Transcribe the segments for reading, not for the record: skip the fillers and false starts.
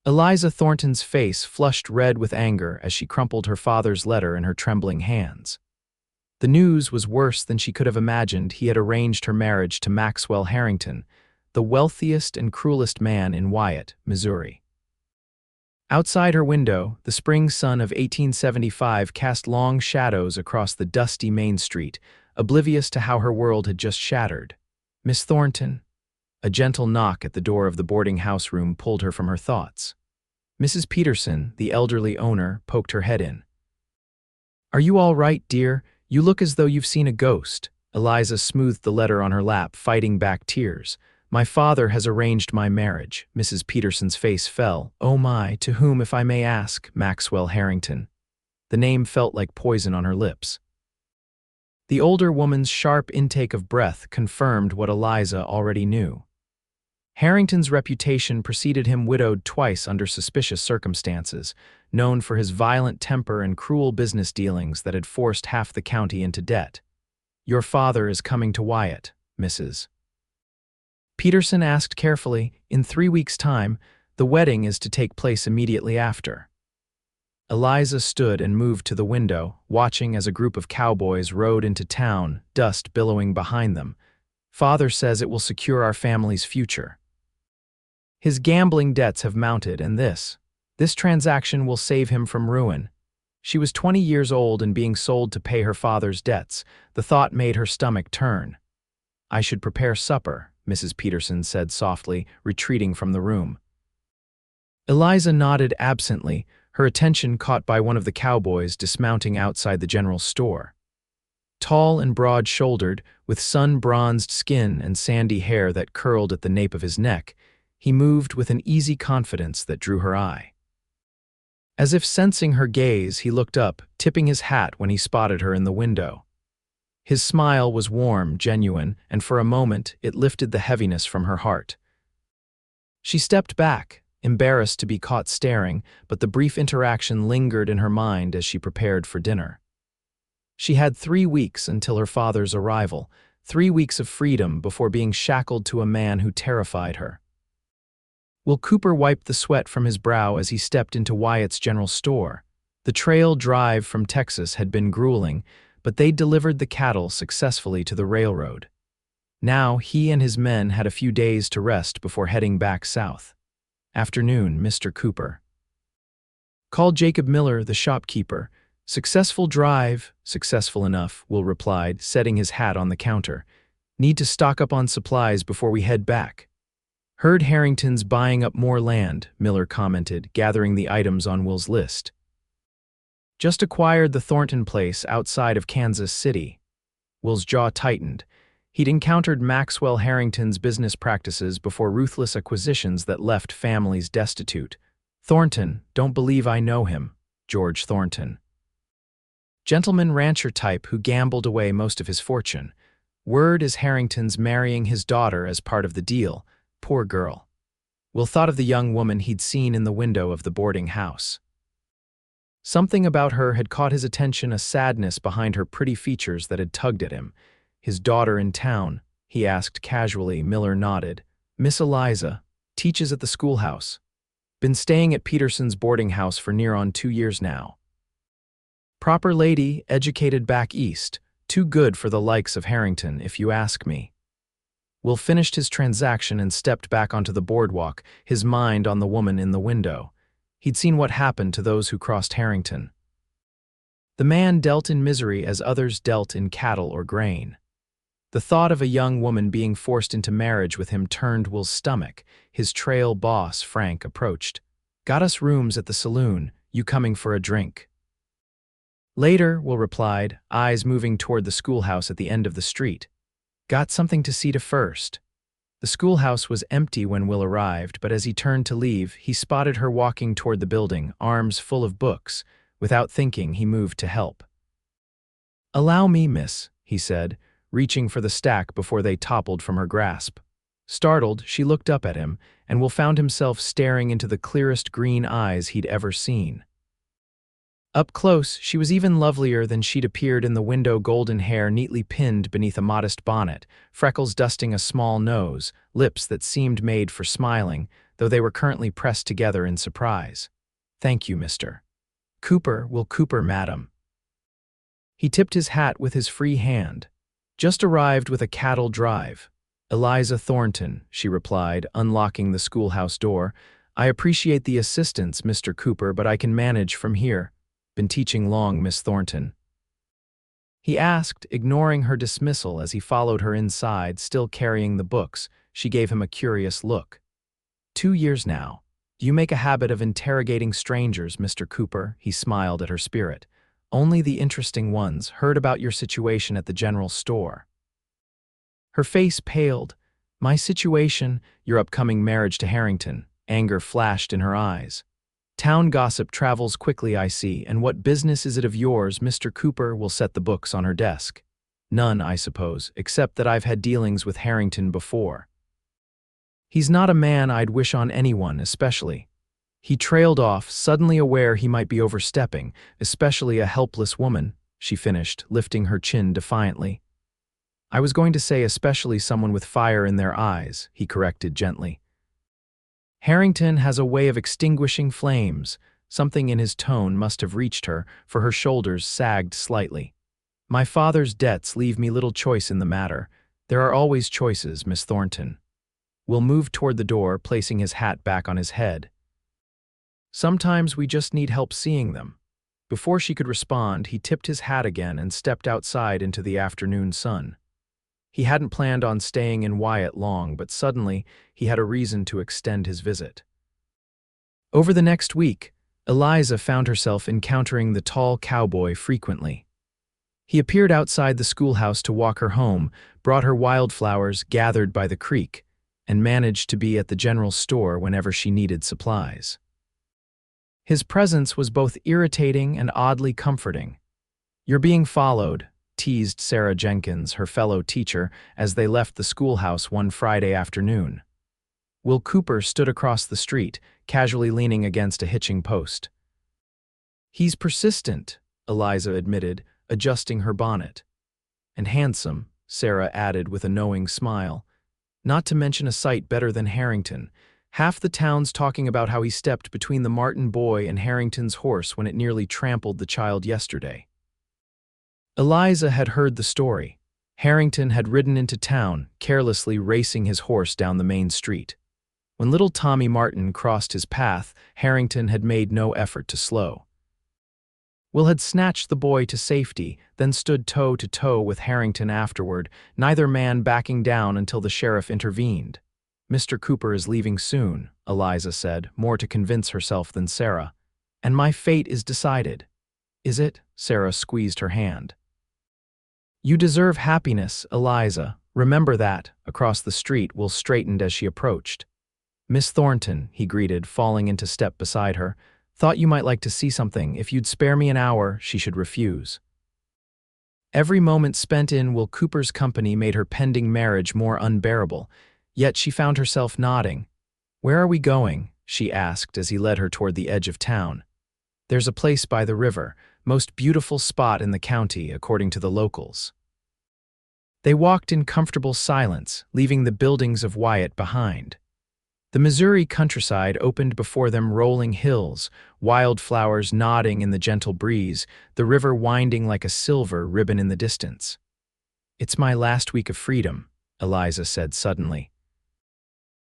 Eliza Thornton's face flushed red with anger as she crumpled her father's letter in her trembling hands. The news was worse than she could have imagined. He had arranged her marriage to Maxwell Harrington, the wealthiest and cruelest man in Wyatt, Missouri. Outside her window, the spring sun of 1875 cast long shadows across the dusty Main Street, oblivious to how her world had just shattered. "Miss Thornton?" A gentle knock at the door of the boarding house room pulled her from her thoughts. Mrs. Peterson, the elderly owner, poked her head in. "Are you all right, dear? You look as though you've seen a ghost." Eliza smoothed the letter on her lap, fighting back tears. "My father has arranged my marriage." Mrs. Peterson's face fell. "Oh my, to whom, if I may ask?" "Maxwell Harrington." The name felt like poison on her lips. The older woman's sharp intake of breath confirmed what Eliza already knew. Harrington's reputation preceded him, widowed twice under suspicious circumstances, known for his violent temper and cruel business dealings that had forced half the county into debt. "Your father is coming to Wyatt, Mrs. Peterson asked carefully. "In 3 weeks' time. The wedding is to take place immediately after." Eliza stood and moved to the window, watching as a group of cowboys rode into town, dust billowing behind them. "Father says it will secure our family's future. His gambling debts have mounted, and this transaction will save him from ruin." She was 20 years old and being sold to pay her father's debts. The thought made her stomach turn. "I should prepare supper," Mrs. Peterson said softly, retreating from the room. Eliza nodded absently, her attention caught by one of the cowboys dismounting outside the general store. Tall and broad-shouldered, with sun-bronzed skin and sandy hair that curled at the nape of his neck, he moved with an easy confidence that drew her eye. As if sensing her gaze, he looked up, tipping his hat when he spotted her in the window. His smile was warm, genuine, and for a moment it lifted the heaviness from her heart. She stepped back, embarrassed to be caught staring, but the brief interaction lingered in her mind as she prepared for dinner. She had 3 weeks until her father's arrival, 3 weeks of freedom before being shackled to a man who terrified her. Will Cooper wiped the sweat from his brow as he stepped into Wyatt's general store. The trail drive from Texas had been grueling, but they delivered the cattle successfully to the railroad. Now he and his men had a few days to rest before heading back south. "Afternoon, Mr. Cooper." Called Jacob Miller, the shopkeeper. "Successful drive." "Successful enough," Will replied, setting his hat on the counter. "Need to stock up on supplies before we head back." "Heard Harrington's buying up more land," Miller commented, gathering the items on Will's list. "Just acquired the Thornton place outside of Kansas City." Will's jaw tightened. He'd encountered Maxwell Harrington's business practices before, ruthless acquisitions that left families destitute. "Thornton, don't believe I know him." "George Thornton." "Gentleman rancher type who gambled away most of his fortune. Word is Harrington's marrying his daughter as part of the deal. Poor girl." Will thought of the young woman he'd seen in the window of the boarding house. Something about her had caught his attention, a sadness behind her pretty features that had tugged at him. "His daughter in town?" he asked casually. Miller nodded. "Miss Eliza. Teaches at the schoolhouse. Been staying at Peterson's boarding house for near on 2 years now. Proper lady, educated back east. Too good for the likes of Harrington, if you ask me." Will finished his transaction and stepped back onto the boardwalk, his mind on the woman in the window. He'd seen what happened to those who crossed Harrington. The man dealt in misery as others dealt in cattle or grain. The thought of a young woman being forced into marriage with him turned Will's stomach. His trail boss, Frank, approached. "Got us rooms at the saloon. You coming for a drink?" "Later," Will replied, eyes moving toward the schoolhouse at the end of the street. "Got something to see to first." The schoolhouse was empty when Will arrived, but as he turned to leave, he spotted her walking toward the building, arms full of books. Without thinking, he moved to help. "Allow me, miss," he said, reaching for the stack before they toppled from her grasp. Startled, she looked up at him, and Will found himself staring into the clearest green eyes he'd ever seen. Up close, she was even lovelier than she'd appeared in the window, golden hair neatly pinned beneath a modest bonnet, freckles dusting a small nose, lips that seemed made for smiling, though they were currently pressed together in surprise. "Thank you, Mr. Cooper. Will Cooper, madam." He tipped his hat with his free hand. "Just arrived with a cattle drive." "Eliza Thornton," she replied, unlocking the schoolhouse door. "I appreciate the assistance, Mr. Cooper, but I can manage from here. Been teaching long, Miss Thornton?" He asked, ignoring her dismissal as he followed her inside, still carrying the books. She gave him a curious look. "2 years now. Do you make a habit of interrogating strangers, Mr. Cooper?" He smiled at her spirit. "Only the interesting ones. Heard about your situation at the general store." Her face paled. "My situation, your upcoming marriage to Harrington." Anger flashed in her eyes. "Town gossip travels quickly, I see, and what business is it of yours?" Mr. Cooper will set the books on her desk. "None, I suppose, except that I've had dealings with Harrington before. He's not a man I'd wish on anyone, especially." He trailed off, suddenly aware he might be overstepping, "especially a helpless woman," she finished, lifting her chin defiantly. "I was going to say especially someone with fire in their eyes," he corrected gently. "Harrington has a way of extinguishing flames." Something in his tone must have reached her, for her shoulders sagged slightly. "My father's debts leave me little choice in the matter. There are always choices, Miss Thornton." Will moved toward the door, placing his hat back on his head. "Sometimes we just need help seeing them." Before she could respond, he tipped his hat again and stepped outside into the afternoon sun. He hadn't planned on staying in Wyatt long, but suddenly he had a reason to extend his visit. Over the next week, Eliza found herself encountering the tall cowboy frequently. He appeared outside the schoolhouse to walk her home, brought her wildflowers gathered by the creek, and managed to be at the general store whenever she needed supplies. His presence was both irritating and oddly comforting. "You're being followed," teased Sarah Jenkins, her fellow teacher, as they left the schoolhouse one Friday afternoon. Will Cooper stood across the street, casually leaning against a hitching post. "He's persistent," Eliza admitted, adjusting her bonnet. "And handsome," Sarah added with a knowing smile. "Not to mention a sight better than Harrington. Half the town's talking about how he stepped between the Martin boy and Harrington's horse when it nearly trampled the child yesterday." Eliza had heard the story. Harrington had ridden into town, carelessly racing his horse down the main street. When little Tommy Martin crossed his path, Harrington had made no effort to slow. Will had snatched the boy to safety, then stood toe-to-toe with Harrington afterward, neither man backing down until the sheriff intervened. "Mr. Cooper is leaving soon," Eliza said, more to convince herself than Sarah. "And my fate is decided." "Is it?" Sarah squeezed her hand. "You deserve happiness, Eliza. Remember that." Across the street, Will straightened as she approached. "Miss Thornton," he greeted, falling into step beside her. "Thought you might like to see something. If you'd spare me an hour," she should refuse. Every moment spent in Will Cooper's company made her pending marriage more unbearable, yet she found herself nodding. "Where are we going?" she asked as he led her toward the edge of town. "There's a place by the river, most beautiful spot in the county, according to the locals." They walked in comfortable silence, leaving the buildings of Wyatt behind. The Missouri countryside opened before them, rolling hills, wildflowers nodding in the gentle breeze, the river winding like a silver ribbon in the distance. "It's my last week of freedom," Eliza said suddenly.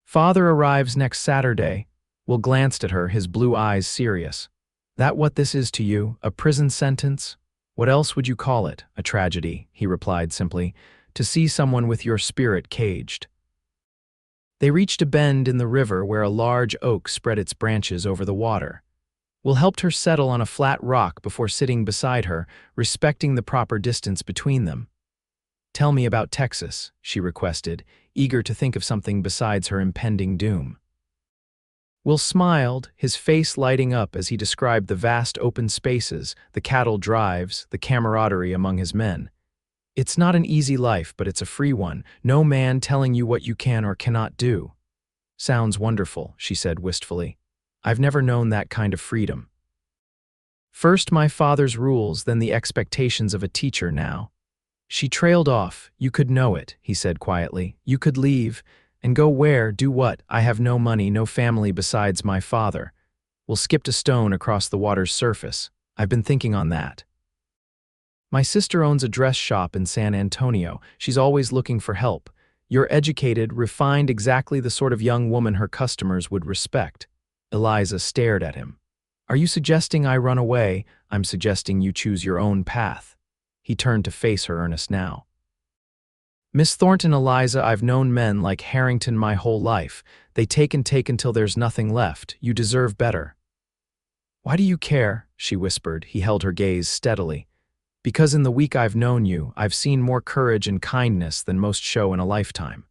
"Father arrives next Saturday." Will glanced at her, his blue eyes serious. "That what this is to you? A prison sentence?" "What else would you call it? A tragedy," he replied simply. "To see someone with your spirit caged." They reached a bend in the river where a large oak spread its branches over the water. Will helped her settle on a flat rock before sitting beside her, respecting the proper distance between them. "Tell me about Texas," she requested, eager to think of something besides her impending doom. Will smiled, his face lighting up as he described the vast open spaces, the cattle drives, the camaraderie among his men. "It's not an easy life, but it's a free one. No man telling you what you can or cannot do." "Sounds wonderful," she said wistfully. "I've never known that kind of freedom. First my father's rules, then the expectations of a teacher now." She trailed off. "You could know it," he said quietly. "You could leave, And go where, do what? I have no money, no family besides my father. We'll skip a stone across the water's surface. I've been thinking on that. My sister owns a dress shop in San Antonio. She's always looking for help. You're educated, refined, exactly the sort of young woman her customers would respect. Eliza stared at him. Are you suggesting I run away? I'm suggesting you choose your own path. He turned to face her, earnest now. Miss Thornton, Eliza, I've known men like Harrington my whole life. They take and take until there's nothing left. You deserve better. Why do you care? She whispered. He held her gaze steadily. Because in the week I've known you, I've seen more courage and kindness than most show in a lifetime.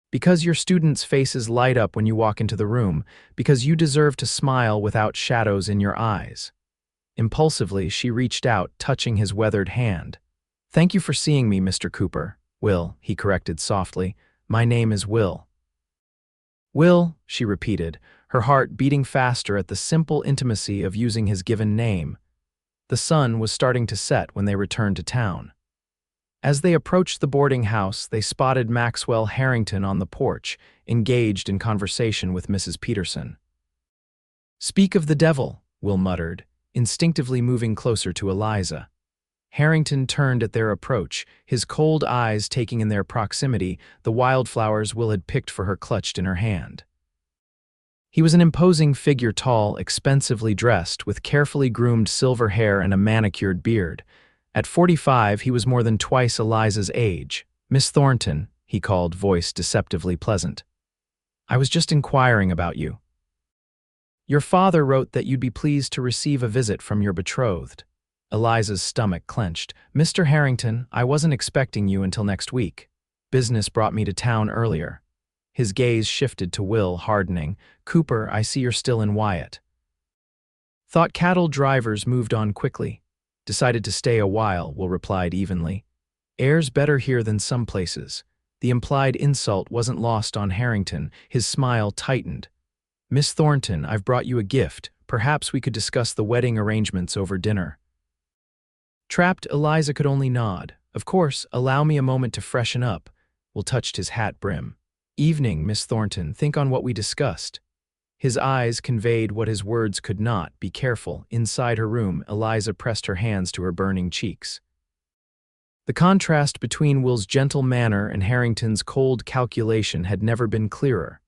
Because your students' faces light up when you walk into the room, because you deserve to smile without shadows in your eyes. Impulsively, she reached out, touching his weathered hand. Thank you for seeing me, Mr. Cooper. Will, he corrected softly. My name is Will. Will, she repeated, her heart beating faster at the simple intimacy of using his given name. The sun was starting to set when they returned to town. As they approached the boarding house, they spotted Maxwell Harrington on the porch, engaged in conversation with Mrs. Peterson. Speak of the devil, Will muttered, instinctively moving closer to Eliza. Harrington turned at their approach, his cold eyes taking in their proximity the wildflowers Will had picked for her clutched in her hand. He was an imposing figure, tall, expensively dressed, with carefully groomed silver hair and a manicured beard. At 45, he was more than twice Eliza's age. Miss Thornton, he called, voice deceptively pleasant. I was just inquiring about you. Your father wrote that you'd be pleased to receive a visit from your betrothed. Eliza's stomach clenched. Mr. Harrington, I wasn't expecting you until next week. Business brought me to town earlier. His gaze shifted to Will, hardening. Cooper, I see you're still in Wyatt. Thought cattle drivers moved on quickly. Decided to stay a while, Will replied evenly. Air's better here than some places. The implied insult wasn't lost on Harrington. His smile tightened. Miss Thornton, I've brought you a gift. Perhaps we could discuss the wedding arrangements over dinner. Trapped, Eliza could only nod. Of course, allow me a moment to freshen up. Will touched his hat brim. Evening, Miss Thornton, think on what we discussed. His eyes conveyed what his words could not. Be careful. Inside her room, Eliza pressed her hands to her burning cheeks. The contrast between Will's gentle manner and Harrington's cold calculation had never been clearer.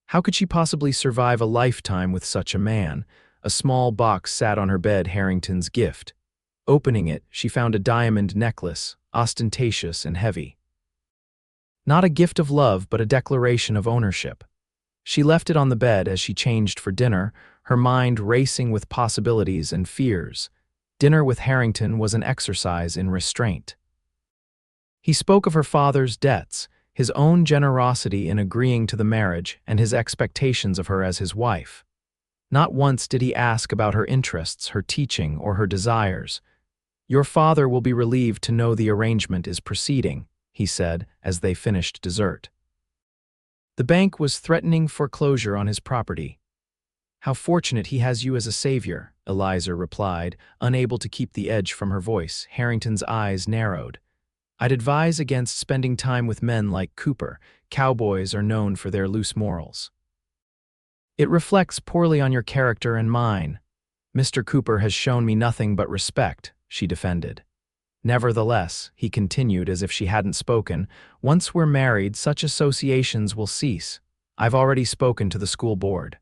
How could she possibly survive a lifetime with such a man? A small box sat on her bed, Harrington's gift. Opening it, she found a diamond necklace, ostentatious and heavy. Not a gift of love, but a declaration of ownership. She left it on the bed as she changed for dinner, her mind racing with possibilities and fears. Dinner with Harrington was an exercise in restraint. He spoke of her father's debts, his own generosity in agreeing to the marriage, and his expectations of her as his wife. Not once did he ask about her interests, her teaching, or her desires. Your father will be relieved to know the arrangement is proceeding, he said as they finished dessert. The bank was threatening foreclosure on his property. How fortunate he has you as a savior, Eliza replied, unable to keep the edge from her voice. Harrington's eyes narrowed. I'd advise against spending time with men like Cooper. Cowboys are known for their loose morals. It reflects poorly on your character and mine. Mr. Cooper has shown me nothing but respect, she defended. Nevertheless, he continued as if she hadn't spoken, once we're married, such associations will cease. I've already spoken to the school board.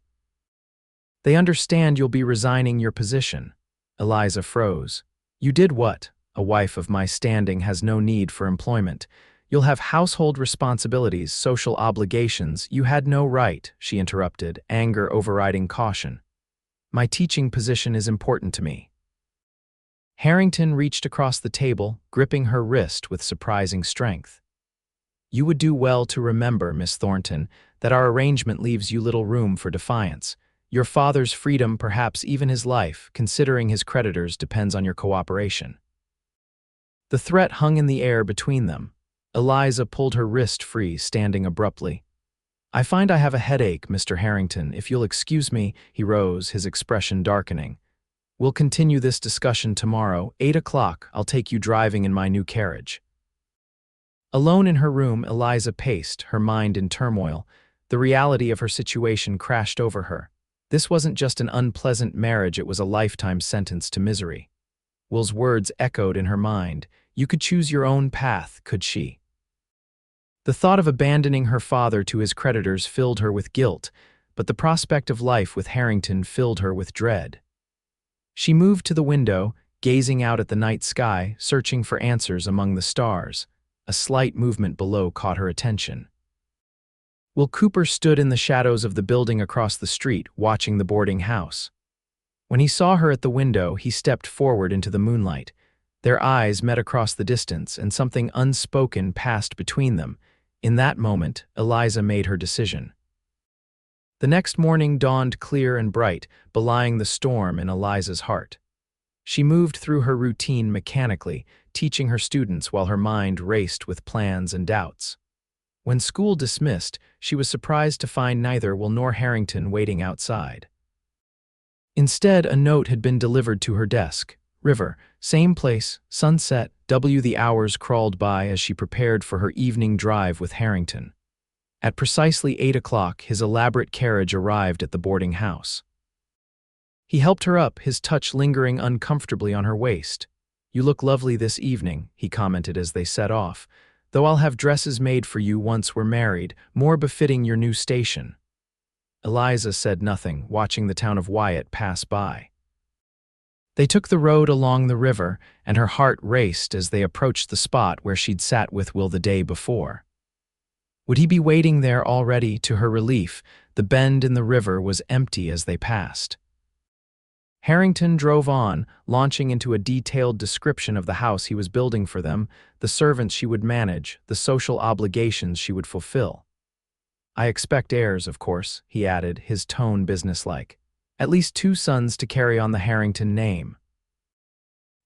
They understand you'll be resigning your position. Eliza froze. You did what? A wife of my standing has no need for employment. You'll have household responsibilities, social obligations. You had no right, she interrupted, anger overriding caution. My teaching position is important to me. Harrington reached across the table, gripping her wrist with surprising strength. You would do well to remember, Miss Thornton, that our arrangement leaves you little room for defiance. Your father's freedom, perhaps even his life, considering his creditors, depends on your cooperation. The threat hung in the air between them. Eliza pulled her wrist free, standing abruptly. I find I have a headache, Mr. Harrington. If you'll excuse me, he rose, his expression darkening. We'll continue this discussion tomorrow, 8 o'clock. I'll take you driving in my new carriage. Alone in her room, Eliza paced, her mind in turmoil. The reality of her situation crashed over her. This wasn't just an unpleasant marriage, it was a lifetime sentence to misery. Will's words echoed in her mind. You could choose your own path, could she? The thought of abandoning her father to his creditors filled her with guilt, but the prospect of life with Harrington filled her with dread. She moved to the window, gazing out at the night sky, searching for answers among the stars. A slight movement below caught her attention. Will Cooper stood in the shadows of the building across the street, watching the boarding house. When he saw her at the window, he stepped forward into the moonlight. Their eyes met across the distance, and something unspoken passed between them. In that moment, Eliza made her decision. The next morning dawned clear and bright, belying the storm in Eliza's heart. She moved through her routine mechanically, teaching her students while her mind raced with plans and doubts. When school dismissed, she was surprised to find neither Will nor Harrington waiting outside. Instead, a note had been delivered to her desk. River, same place, sunset, The hours crawled by as she prepared for her evening drive with Harrington. At precisely 8 o'clock, his elaborate carriage arrived at the boarding house. He helped her up, his touch lingering uncomfortably on her waist. You look lovely this evening, he commented as they set off, though I'll have dresses made for you once we're married, more befitting your new station. Eliza said nothing, watching the town of Wyatt pass by. They took the road along the river, and her heart raced as they approached the spot where she'd sat with Will the day before. Would he be waiting there already? To her relief, the bend in the river was empty as they passed. Harrington drove on, launching into a detailed description of the house he was building for them, the servants she would manage, the social obligations she would fulfill. I expect heirs, of course, he added, his tone businesslike. At least 2 sons to carry on the Harrington name.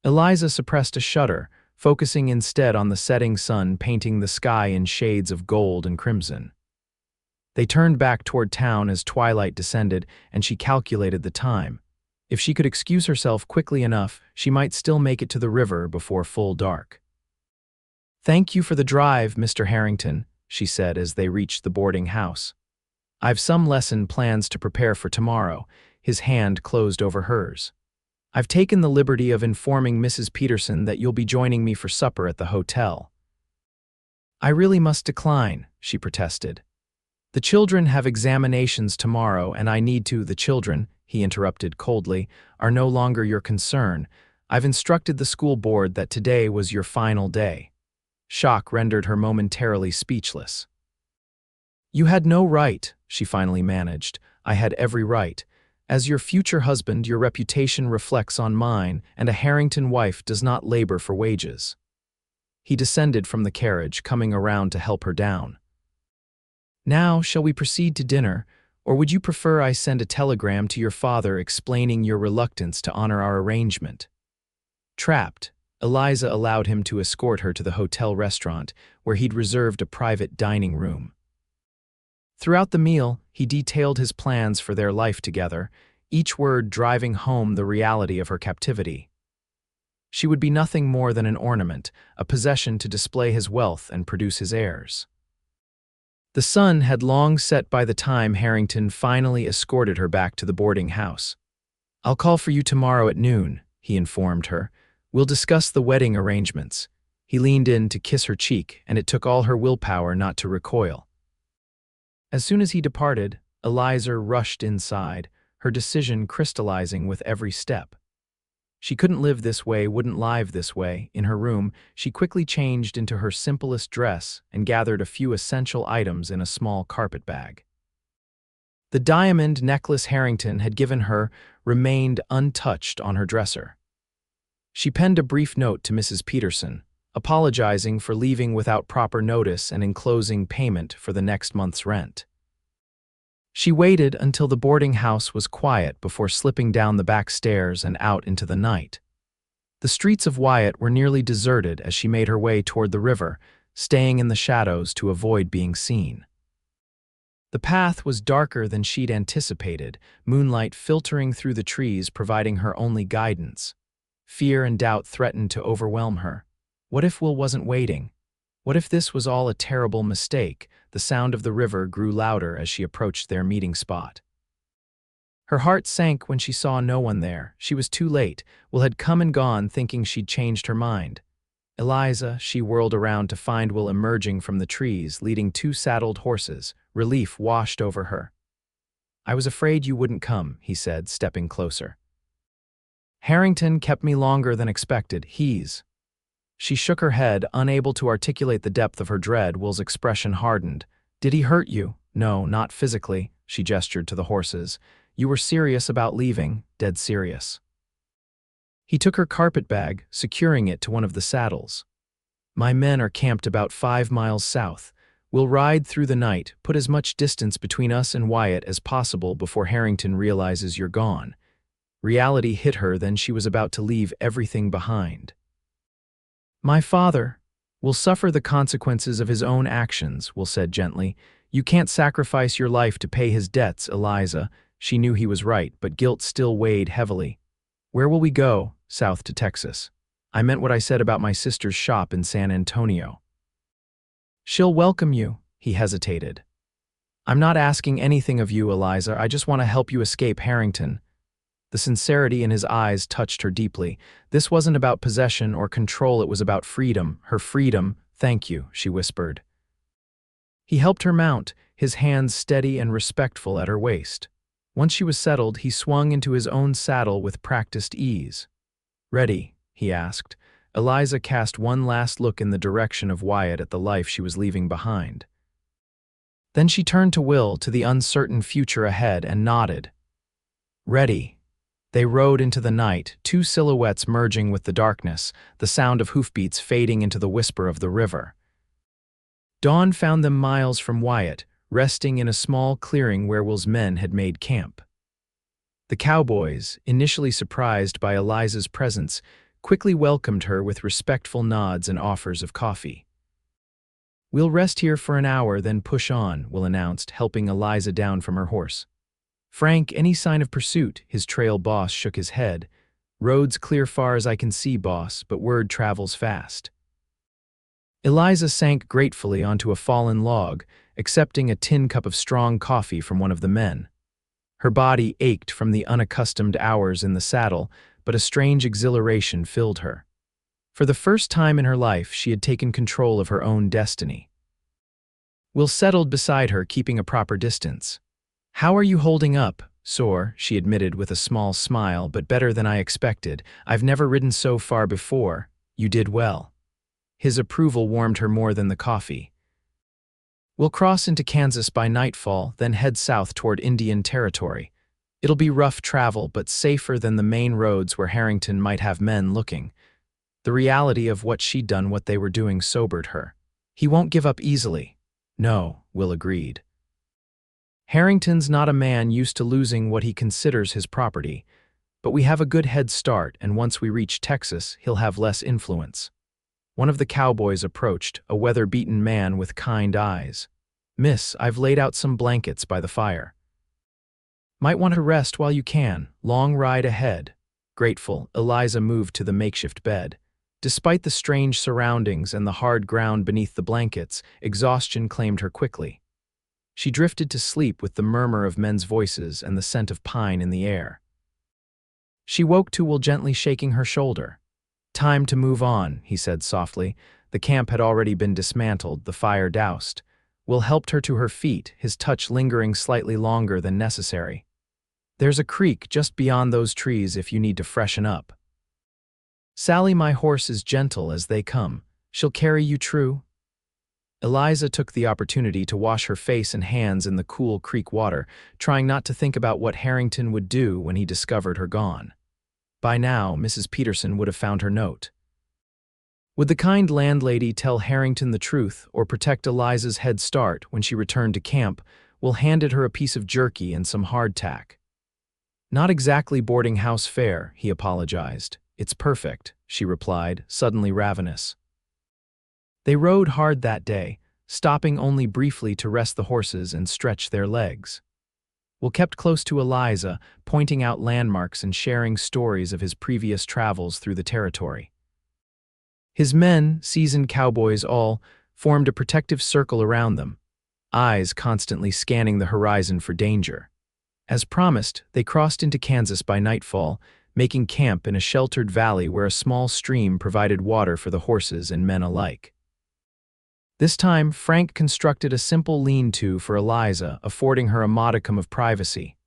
Eliza suppressed a shudder, focusing instead on the setting sun painting the sky in shades of gold and crimson. They turned back toward town as twilight descended, and she calculated the time. If she could excuse herself quickly enough, she might still make it to the river before full dark. Thank you for the drive, Mr. Harrington, she said as they reached the boarding house. I've some lesson plans to prepare for tomorrow. His hand closed over hers. I've taken the liberty of informing Mrs. Peterson that you'll be joining me for supper at the hotel. I really must decline, she protested. The children have examinations tomorrow, and I need to. The children, he interrupted coldly, are no longer your concern. I've instructed the school board that today was your final day. Shock rendered her momentarily speechless. You had no right, she finally managed. I had every right. As your future husband, your reputation reflects on mine, and a Harrington wife does not labor for wages. He descended from the carriage, coming around to help her down. Now, shall we proceed to dinner, or would you prefer I send a telegram to your father explaining your reluctance to honor our arrangement? Trapped, Eliza allowed him to escort her to the hotel restaurant, where he'd reserved a private dining room. Throughout the meal, he detailed his plans for their life together, each word driving home the reality of her captivity. She would be nothing more than an ornament, a possession to display his wealth and produce his heirs. The sun had long set by the time Harrington finally escorted her back to the boarding house. I'll call for you tomorrow at noon, he informed her. We'll discuss the wedding arrangements. He leaned in to kiss her cheek, and it took all her willpower not to recoil. As soon as he departed, Eliza rushed inside, her decision crystallizing with every step. She couldn't live this way, wouldn't live this way. In her room, she quickly changed into her simplest dress and gathered a few essential items in a small carpet bag. The diamond necklace Harrington had given her remained untouched on her dresser. She penned a brief note to Mrs. Peterson, apologizing for leaving without proper notice and enclosing payment for the next month's rent. She waited until the boarding house was quiet before slipping down the back stairs and out into the night. The streets of Wyatt were nearly deserted as she made her way toward the river, staying in the shadows to avoid being seen. The path was darker than she'd anticipated, moonlight filtering through the trees providing her only guidance. Fear and doubt threatened to overwhelm her. What if Will wasn't waiting? What if this was all a terrible mistake? The sound of the river grew louder as she approached their meeting spot. Her heart sank when she saw no one there. She was too late. Will had come and gone, thinking she'd changed her mind. Eliza, she whirled around to find Will emerging from the trees, leading 2 saddled horses. Relief washed over her. "I was afraid you wouldn't come," he said, stepping closer. "Harrington kept me longer than expected. She shook her head, unable to articulate the depth of her dread. Will's expression hardened. "Did he hurt you?" "No, not physically," she gestured to the horses. "You were serious about leaving, dead serious." He took her carpet bag, securing it to one of the saddles. "My men are camped about 5 miles south. We'll ride through the night, put as much distance between us and Wyatt as possible before Harrington realizes you're gone." Reality hit her, then she was about to leave everything behind. "My father will suffer the consequences of his own actions," Will said gently. "You can't sacrifice your life to pay his debts, Eliza." She knew he was right, but guilt still weighed heavily. "Where will we go?" "South to Texas. I meant what I said about my sister's shop in San Antonio." "She'll welcome you," he hesitated. "I'm not asking anything of you, Eliza. I just want to help you escape Harrington." The sincerity in his eyes touched her deeply. This wasn't about possession or control, it was about freedom. Her freedom. "Thank you," she whispered. He helped her mount, his hands steady and respectful at her waist. Once she was settled, he swung into his own saddle with practiced ease. "Ready?" he asked. Eliza cast one last look in the direction of Wyatt at the life she was leaving behind. Then she turned to Will, to the uncertain future ahead, and nodded. "Ready." They rode into the night, 2 silhouettes merging with the darkness, the sound of hoofbeats fading into the whisper of the river. Dawn found them miles from Wyatt, resting in a small clearing where Will's men had made camp. The cowboys, initially surprised by Eliza's presence, quickly welcomed her with respectful nods and offers of coffee. "We'll rest here for an hour, then push on," Will announced, helping Eliza down from her horse. "Frank, any sign of pursuit?" His trail boss shook his head. "Road's clear far as I can see, boss, but word travels fast." Eliza sank gratefully onto a fallen log, accepting a tin cup of strong coffee from one of the men. Her body ached from the unaccustomed hours in the saddle, but a strange exhilaration filled her. For the first time in her life, she had taken control of her own destiny. Will settled beside her, keeping a proper distance. "How are you holding up?" "Sore," she admitted with a small smile, "but better than I expected. I've never ridden so far before." "You did well." His approval warmed her more than the coffee. "We'll cross into Kansas by nightfall, then head south toward Indian Territory. It'll be rough travel, but safer than the main roads where Harrington might have men looking." The reality of what she'd done, what they were doing, sobered her. "He won't give up easily." "No," Will agreed. "Harrington's not a man used to losing what he considers his property, but we have a good head start, and once we reach Texas, he'll have less influence." One of the cowboys approached, a weather-beaten man with kind eyes. "Miss, I've laid out some blankets by the fire. Might want to rest while you can. Long ride ahead." Grateful, Eliza moved to the makeshift bed. Despite the strange surroundings and the hard ground beneath the blankets, exhaustion claimed her quickly. She drifted to sleep with the murmur of men's voices and the scent of pine in the air. She woke to Will gently shaking her shoulder. "Time to move on," he said softly. The camp had already been dismantled, the fire doused. Will helped her to her feet, his touch lingering slightly longer than necessary. "There's a creek just beyond those trees if you need to freshen up. Sally, my horse, is gentle as they come. She'll carry you true." Eliza took the opportunity to wash her face and hands in the cool creek water, trying not to think about what Harrington would do when he discovered her gone. By now, Mrs. Peterson would have found her note. Would the kind landlady tell Harrington the truth or protect Eliza's head start? When she returned to camp, Will handed her a piece of jerky and some hardtack. "Not exactly boarding house fare," he apologized. "It's perfect," she replied, suddenly ravenous. They rode hard that day, stopping only briefly to rest the horses and stretch their legs. Will kept close to Eliza, pointing out landmarks and sharing stories of his previous travels through the territory. His men, seasoned cowboys all, formed a protective circle around them, eyes constantly scanning the horizon for danger. As promised, they crossed into Kansas by nightfall, making camp in a sheltered valley where a small stream provided water for the horses and men alike. This time, Frank constructed a simple lean-to for Eliza, affording her a modicum of privacy.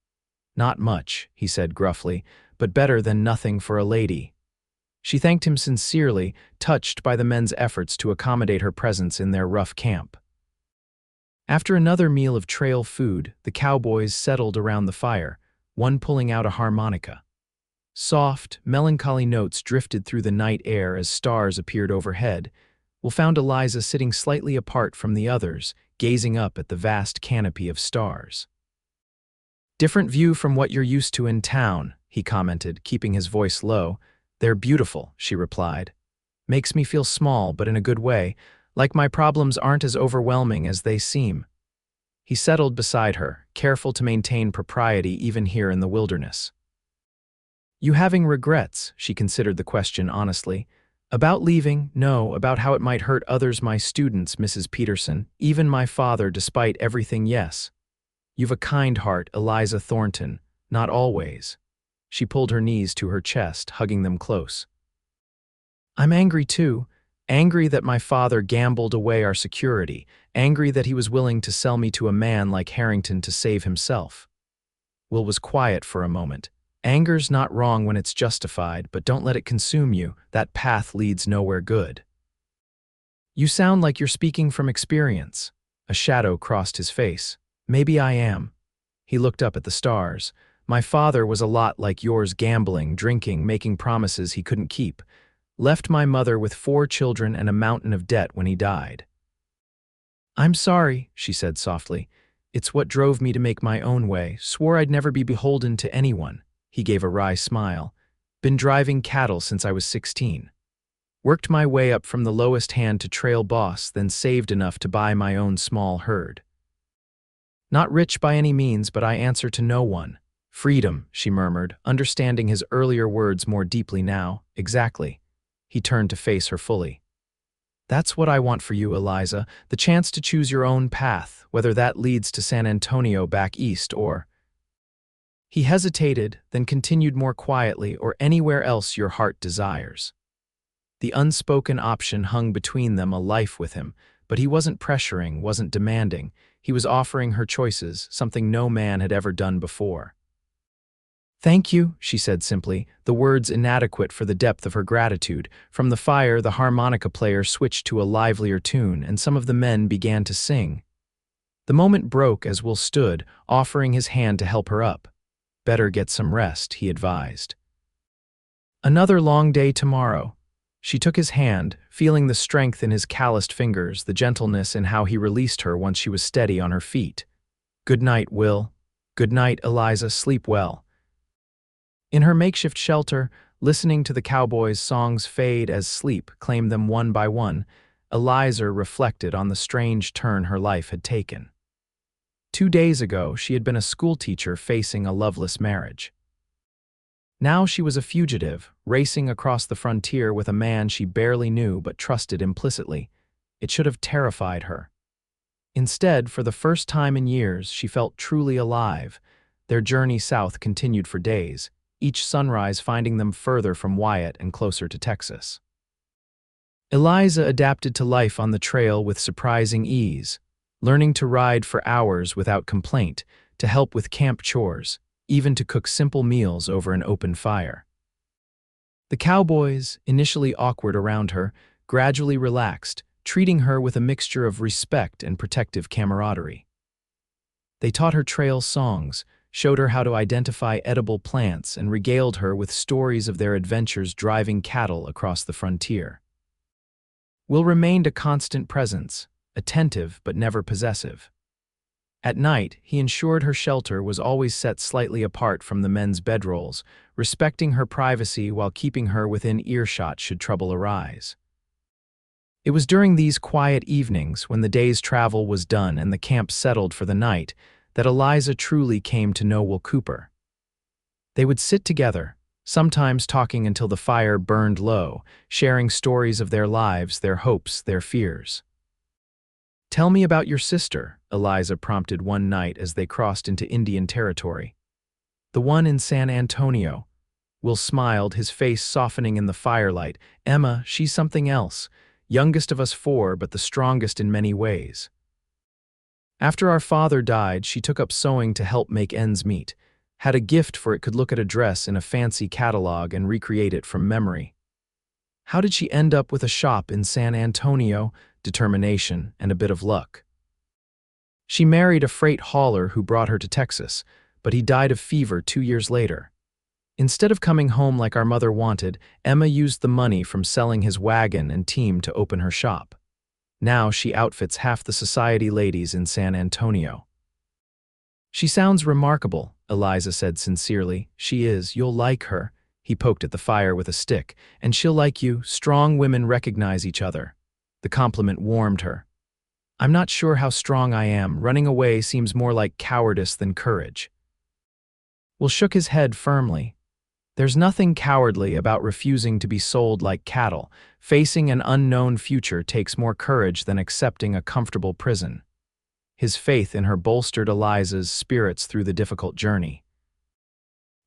"Not much," he said gruffly, "but better than nothing for a lady." She thanked him sincerely, touched by the men's efforts to accommodate her presence in their rough camp. After another meal of trail food, the cowboys settled around the fire, one pulling out a harmonica. Soft, melancholy notes drifted through the night air as stars appeared overhead. Will found Eliza sitting slightly apart from the others, gazing up at the vast canopy of stars. "Different view from what you're used to in town," he commented, keeping his voice low. "They're beautiful," she replied. "Makes me feel small, but in a good way, like my problems aren't as overwhelming as they seem." He settled beside her, careful to maintain propriety even here in the wilderness. "You having regrets?" She considered the question honestly. "About leaving? No. About how it might hurt others, my students, Mrs. Peterson, even my father, despite everything, yes. You've a kind heart, Eliza Thornton, not always." She pulled her knees to her chest, hugging them close. "I'm angry too. Angry that my father gambled away our security, angry that he was willing to sell me to a man like Harrington to save himself." Will was quiet for a moment. "Anger's not wrong when it's justified, but don't let it consume you. That path leads nowhere good." "You sound like you're speaking from experience." A shadow crossed his face. "Maybe I am." He looked up at the stars. "My father was a lot like yours, gambling, drinking, making promises he couldn't keep. Left my mother with 4 children and a mountain of debt when he died." "I'm sorry," she said softly. "It's what drove me to make my own way. Swore I'd never be beholden to anyone." He gave a wry smile. "Been driving cattle since I was 16. Worked my way up from the lowest hand to trail boss, then saved enough to buy my own small herd. Not rich by any means, but I answer to no one. Freedom," she murmured, understanding his earlier words more deeply now. "Exactly." He turned to face her fully. "That's what I want for you, Eliza, the chance to choose your own path, whether that leads to San Antonio back east or—" He hesitated, then continued more quietly, "or anywhere else your heart desires." The unspoken option hung between them, a life with him, but he wasn't pressuring, wasn't demanding. He was offering her choices, something no man had ever done before. "Thank you," she said simply, the words inadequate for the depth of her gratitude. From the fire, the harmonica player switched to a livelier tune, and some of the men began to sing. The moment broke as Will stood, offering his hand to help her up. "Better get some rest," he advised. "Another long day tomorrow." She took his hand, feeling the strength in his calloused fingers, the gentleness in how he released her once she was steady on her feet. "Good night, Will." "Good night, Eliza. Sleep well." In her makeshift shelter, listening to the cowboys' songs fade as sleep claimed them one by one, Eliza reflected on the strange turn her life had taken. 2 days ago, she had been a schoolteacher facing a loveless marriage. Now she was a fugitive, racing across the frontier with a man she barely knew but trusted implicitly. It should have terrified her. Instead, for the first time in years, she felt truly alive. Their journey south continued for days, each sunrise finding them further from Wyatt and closer to Texas. Eliza adapted to life on the trail with surprising ease, learning to ride for hours without complaint, to help with camp chores, even to cook simple meals over an open fire. The cowboys, initially awkward around her, gradually relaxed, treating her with a mixture of respect and protective camaraderie. They taught her trail songs, showed her how to identify edible plants, and regaled her with stories of their adventures driving cattle across the frontier. Will remained a constant presence, attentive but never possessive. At night, he ensured her shelter was always set slightly apart from the men's bedrolls, respecting her privacy while keeping her within earshot should trouble arise. It was during these quiet evenings, when the day's travel was done and the camp settled for the night, that Eliza truly came to know Will Cooper. They would sit together, sometimes talking until the fire burned low, sharing stories of their lives, their hopes, their fears. Tell me about your sister, Eliza prompted one night as they crossed into Indian territory. The one in San Antonio. Will smiled, his face softening in the firelight. Emma, she's something else. Youngest of us four, but the strongest in many ways. After our father died, she took up sewing to help make ends meet. Had a gift for it, could look at a dress in a fancy catalog and recreate it from memory. How did she end up with a shop in San Antonio? Determination and a bit of luck. She married a freight hauler who brought her to Texas, but he died of fever 2 years later. Instead of coming home like our mother wanted, Emma used the money from selling his wagon and team to open her shop. Now she outfits half the society ladies in San Antonio. She sounds remarkable, Eliza said sincerely. She is. You'll like her. He poked at the fire with a stick. And she'll like you. Strong women recognize each other. The compliment warmed her. I'm not sure how strong I am. Running away seems more like cowardice than courage. Will shook his head firmly. There's nothing cowardly about refusing to be sold like cattle. Facing an unknown future takes more courage than accepting a comfortable prison. His faith in her bolstered Eliza's spirits through the difficult journey.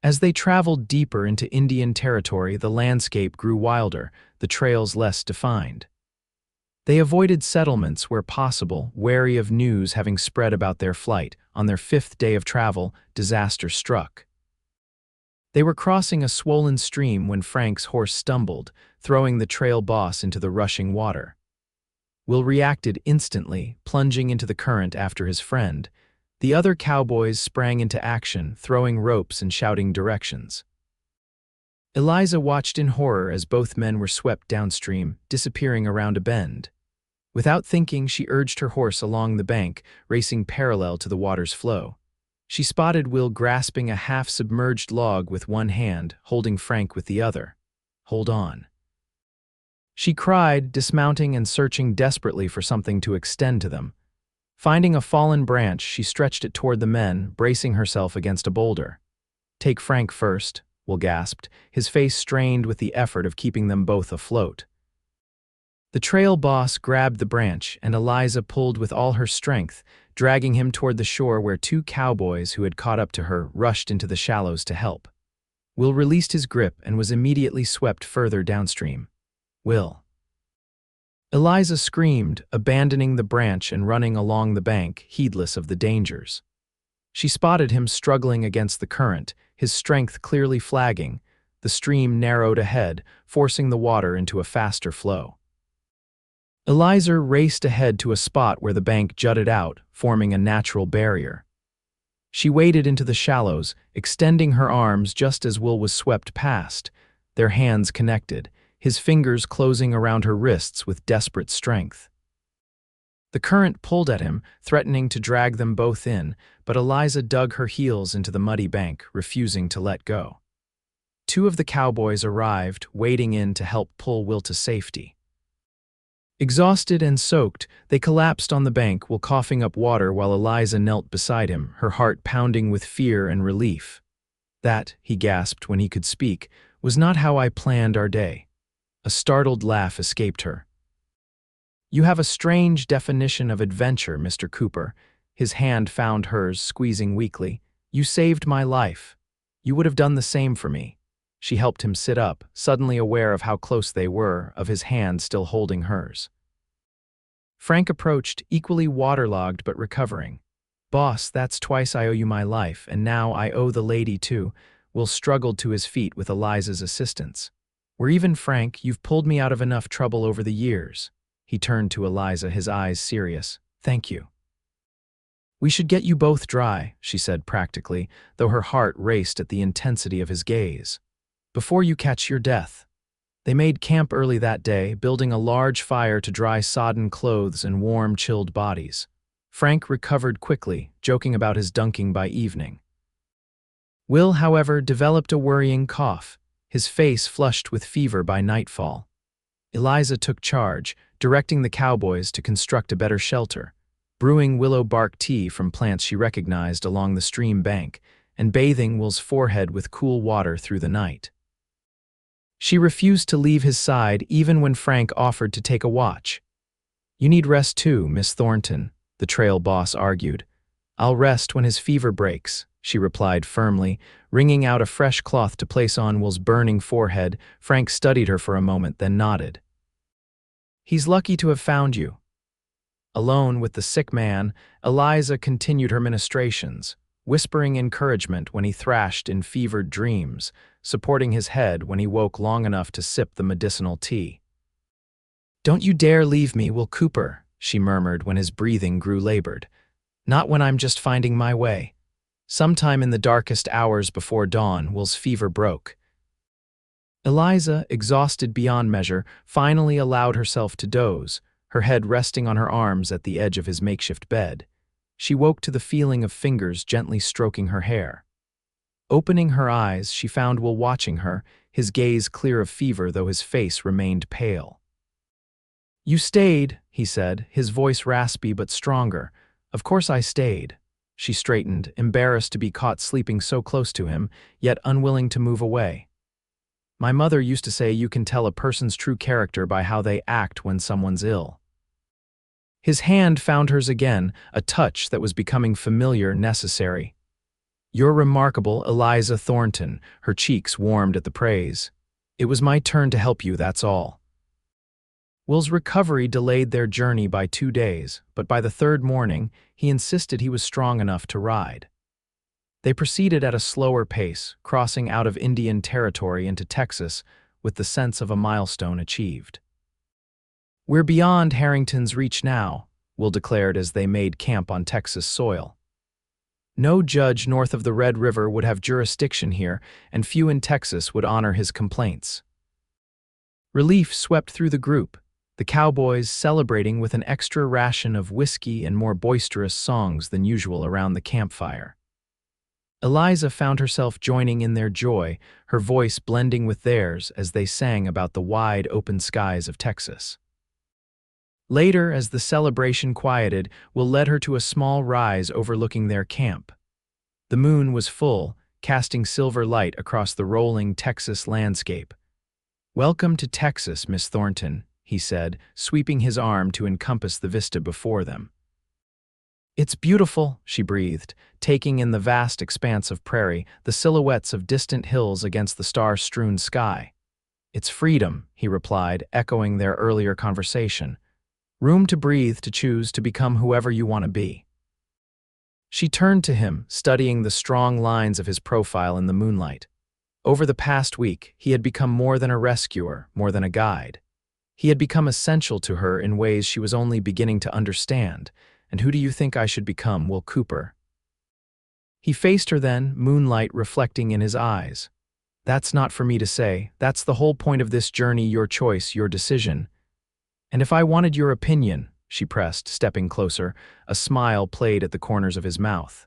As they traveled deeper into Indian territory, the landscape grew wilder, the trails less defined. They avoided settlements where possible, wary of news having spread about their flight. On their 5th day of travel, disaster struck. They were crossing a swollen stream when Frank's horse stumbled, throwing the trail boss into the rushing water. Will reacted instantly, plunging into the current after his friend. The other cowboys sprang into action, throwing ropes and shouting directions. Eliza watched in horror as both men were swept downstream, disappearing around a bend. Without thinking, she urged her horse along the bank, racing parallel to the water's flow. She spotted Will grasping a half-submerged log with one hand, holding Frank with the other. Hold on. She cried, dismounting and searching desperately for something to extend to them. Finding a fallen branch, she stretched it toward the men, bracing herself against a boulder. Take Frank first, Will gasped, his face strained with the effort of keeping them both afloat. The trail boss grabbed the branch, and Eliza pulled with all her strength, dragging him toward the shore where 2 cowboys who had caught up to her rushed into the shallows to help. Will released his grip and was immediately swept further downstream. Will. Eliza screamed, abandoning the branch and running along the bank, heedless of the dangers. She spotted him struggling against the current, his strength clearly flagging. The stream narrowed ahead, forcing the water into a faster flow. Eliza raced ahead to a spot where the bank jutted out, forming a natural barrier. She waded into the shallows, extending her arms just as Will was swept past, their hands connected, his fingers closing around her wrists with desperate strength. The current pulled at him, threatening to drag them both in, but Eliza dug her heels into the muddy bank, refusing to let go. 2 of the cowboys arrived, wading in to help pull Will to safety. Exhausted and soaked, they collapsed on the bank while coughing up water while Eliza knelt beside him, her heart pounding with fear and relief. That, he gasped when he could speak, was not how I planned our day. A startled laugh escaped her. You have a strange definition of adventure, Mr. Cooper. His hand found hers, squeezing weakly. You saved my life. You would have done the same for me. She helped him sit up, suddenly aware of how close they were, of his hand still holding hers. Frank approached, equally waterlogged but recovering. Boss, that's twice I owe you my life, and now I owe the lady too. Will struggled to his feet with Eliza's assistance. We're even, Frank. You've pulled me out of enough trouble over the years. He turned to Eliza, his eyes serious. Thank you. We should get you both dry, she said practically, though her heart raced at the intensity of his gaze. Before you catch your death. They made camp early that day, building a large fire to dry sodden clothes and warm, chilled bodies. Frank recovered quickly, joking about his dunking by evening. Will, however, developed a worrying cough, his face flushed with fever by nightfall. Eliza took charge, directing the cowboys to construct a better shelter, brewing willow bark tea from plants she recognized along the stream bank, and bathing Will's forehead with cool water through the night. She refused to leave his side even when Frank offered to take a watch. You need rest too, Miss Thornton, the trail boss argued. I'll rest when his fever breaks, she replied firmly, wringing out a fresh cloth to place on Will's burning forehead. Frank studied her for a moment, then nodded. He's lucky to have found you. Alone with the sick man, Eliza continued her ministrations, whispering encouragement when he thrashed in fevered dreams, supporting his head when he woke long enough to sip the medicinal tea. Don't you dare leave me, Will Cooper, she murmured when his breathing grew labored. Not when I'm just finding my way. Sometime in the darkest hours before dawn, Will's fever broke. Eliza, exhausted beyond measure, finally allowed herself to doze, her head resting on her arms at the edge of his makeshift bed. She woke to the feeling of fingers gently stroking her hair. Opening her eyes, she found Will watching her, his gaze clear of fever though his face remained pale. You stayed, he said, his voice raspy but stronger. Of course I stayed. She straightened, embarrassed to be caught sleeping so close to him, yet unwilling to move away. My mother used to say you can tell a person's true character by how they act when someone's ill. His hand found hers again, a touch that was becoming familiar, necessary. You're remarkable, Eliza Thornton, her cheeks warmed at the praise. It was my turn to help you, that's all. Will's recovery delayed their journey by 2 days, but by the third morning, he insisted he was strong enough to ride. They proceeded at a slower pace, crossing out of Indian territory into Texas with the sense of a milestone achieved. We're beyond Harrington's reach now, Will declared as they made camp on Texas soil. No judge north of the Red River would have jurisdiction here, and few in Texas would honor his complaints. Relief swept through the group, the Cowboys celebrating with an extra ration of whiskey and more boisterous songs than usual around the campfire. Eliza found herself joining in their joy, her voice blending with theirs as they sang about the wide open skies of Texas. Later, as the celebration quieted, Will led her to a small rise overlooking their camp. The moon was full, casting silver light across the rolling Texas landscape. Welcome to Texas, Miss Thornton, he said, sweeping his arm to encompass the vista before them. It's beautiful, she breathed, taking in the vast expanse of prairie, the silhouettes of distant hills against the star-strewn sky. It's freedom, he replied, echoing their earlier conversation. Room to breathe, to choose to become whoever you want to be. She turned to him, studying the strong lines of his profile in the moonlight. Over the past week, he had become more than a rescuer, more than a guide. He had become essential to her in ways she was only beginning to understand. And who do you think I should become, Will Cooper? He faced her then, moonlight reflecting in his eyes. That's not for me to say. That's the whole point of this journey, your choice, your decision. And if I wanted your opinion, she pressed, stepping closer, a smile played at the corners of his mouth.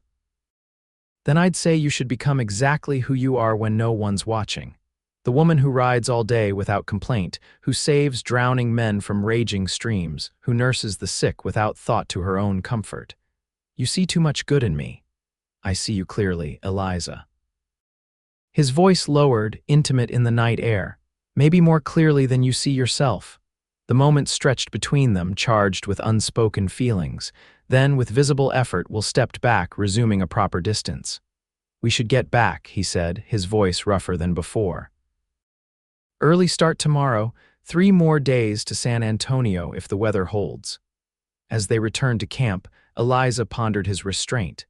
Then I'd say you should become exactly who you are when no one's watching. The woman who rides all day without complaint, who saves drowning men from raging streams, who nurses the sick without thought to her own comfort. You see too much good in me. I see you clearly, Eliza. His voice lowered, intimate in the night air, maybe more clearly than you see yourself. The moment stretched between them, charged with unspoken feelings. Then, with visible effort, Will stepped back, resuming a proper distance. We should get back, he said, his voice rougher than before. Early start tomorrow, 3 more days to San Antonio if the weather holds. As they returned to camp, Eliza pondered his restraint.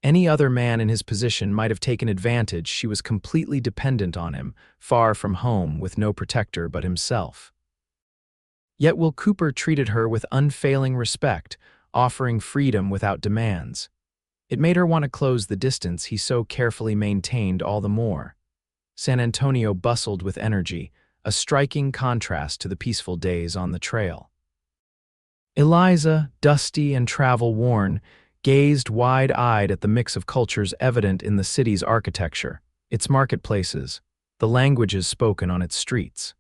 Any other man in his position might have taken advantage. She was completely dependent on him, far from home, with no protector but himself. Yet Will Cooper treated her with unfailing respect, offering freedom without demands. It made her want to close the distance he so carefully maintained all the more. San Antonio bustled with energy, a striking contrast to the peaceful days on the trail. Eliza, dusty and travel-worn, gazed wide-eyed at the mix of cultures evident in the city's architecture, its marketplaces, the languages spoken on its streets.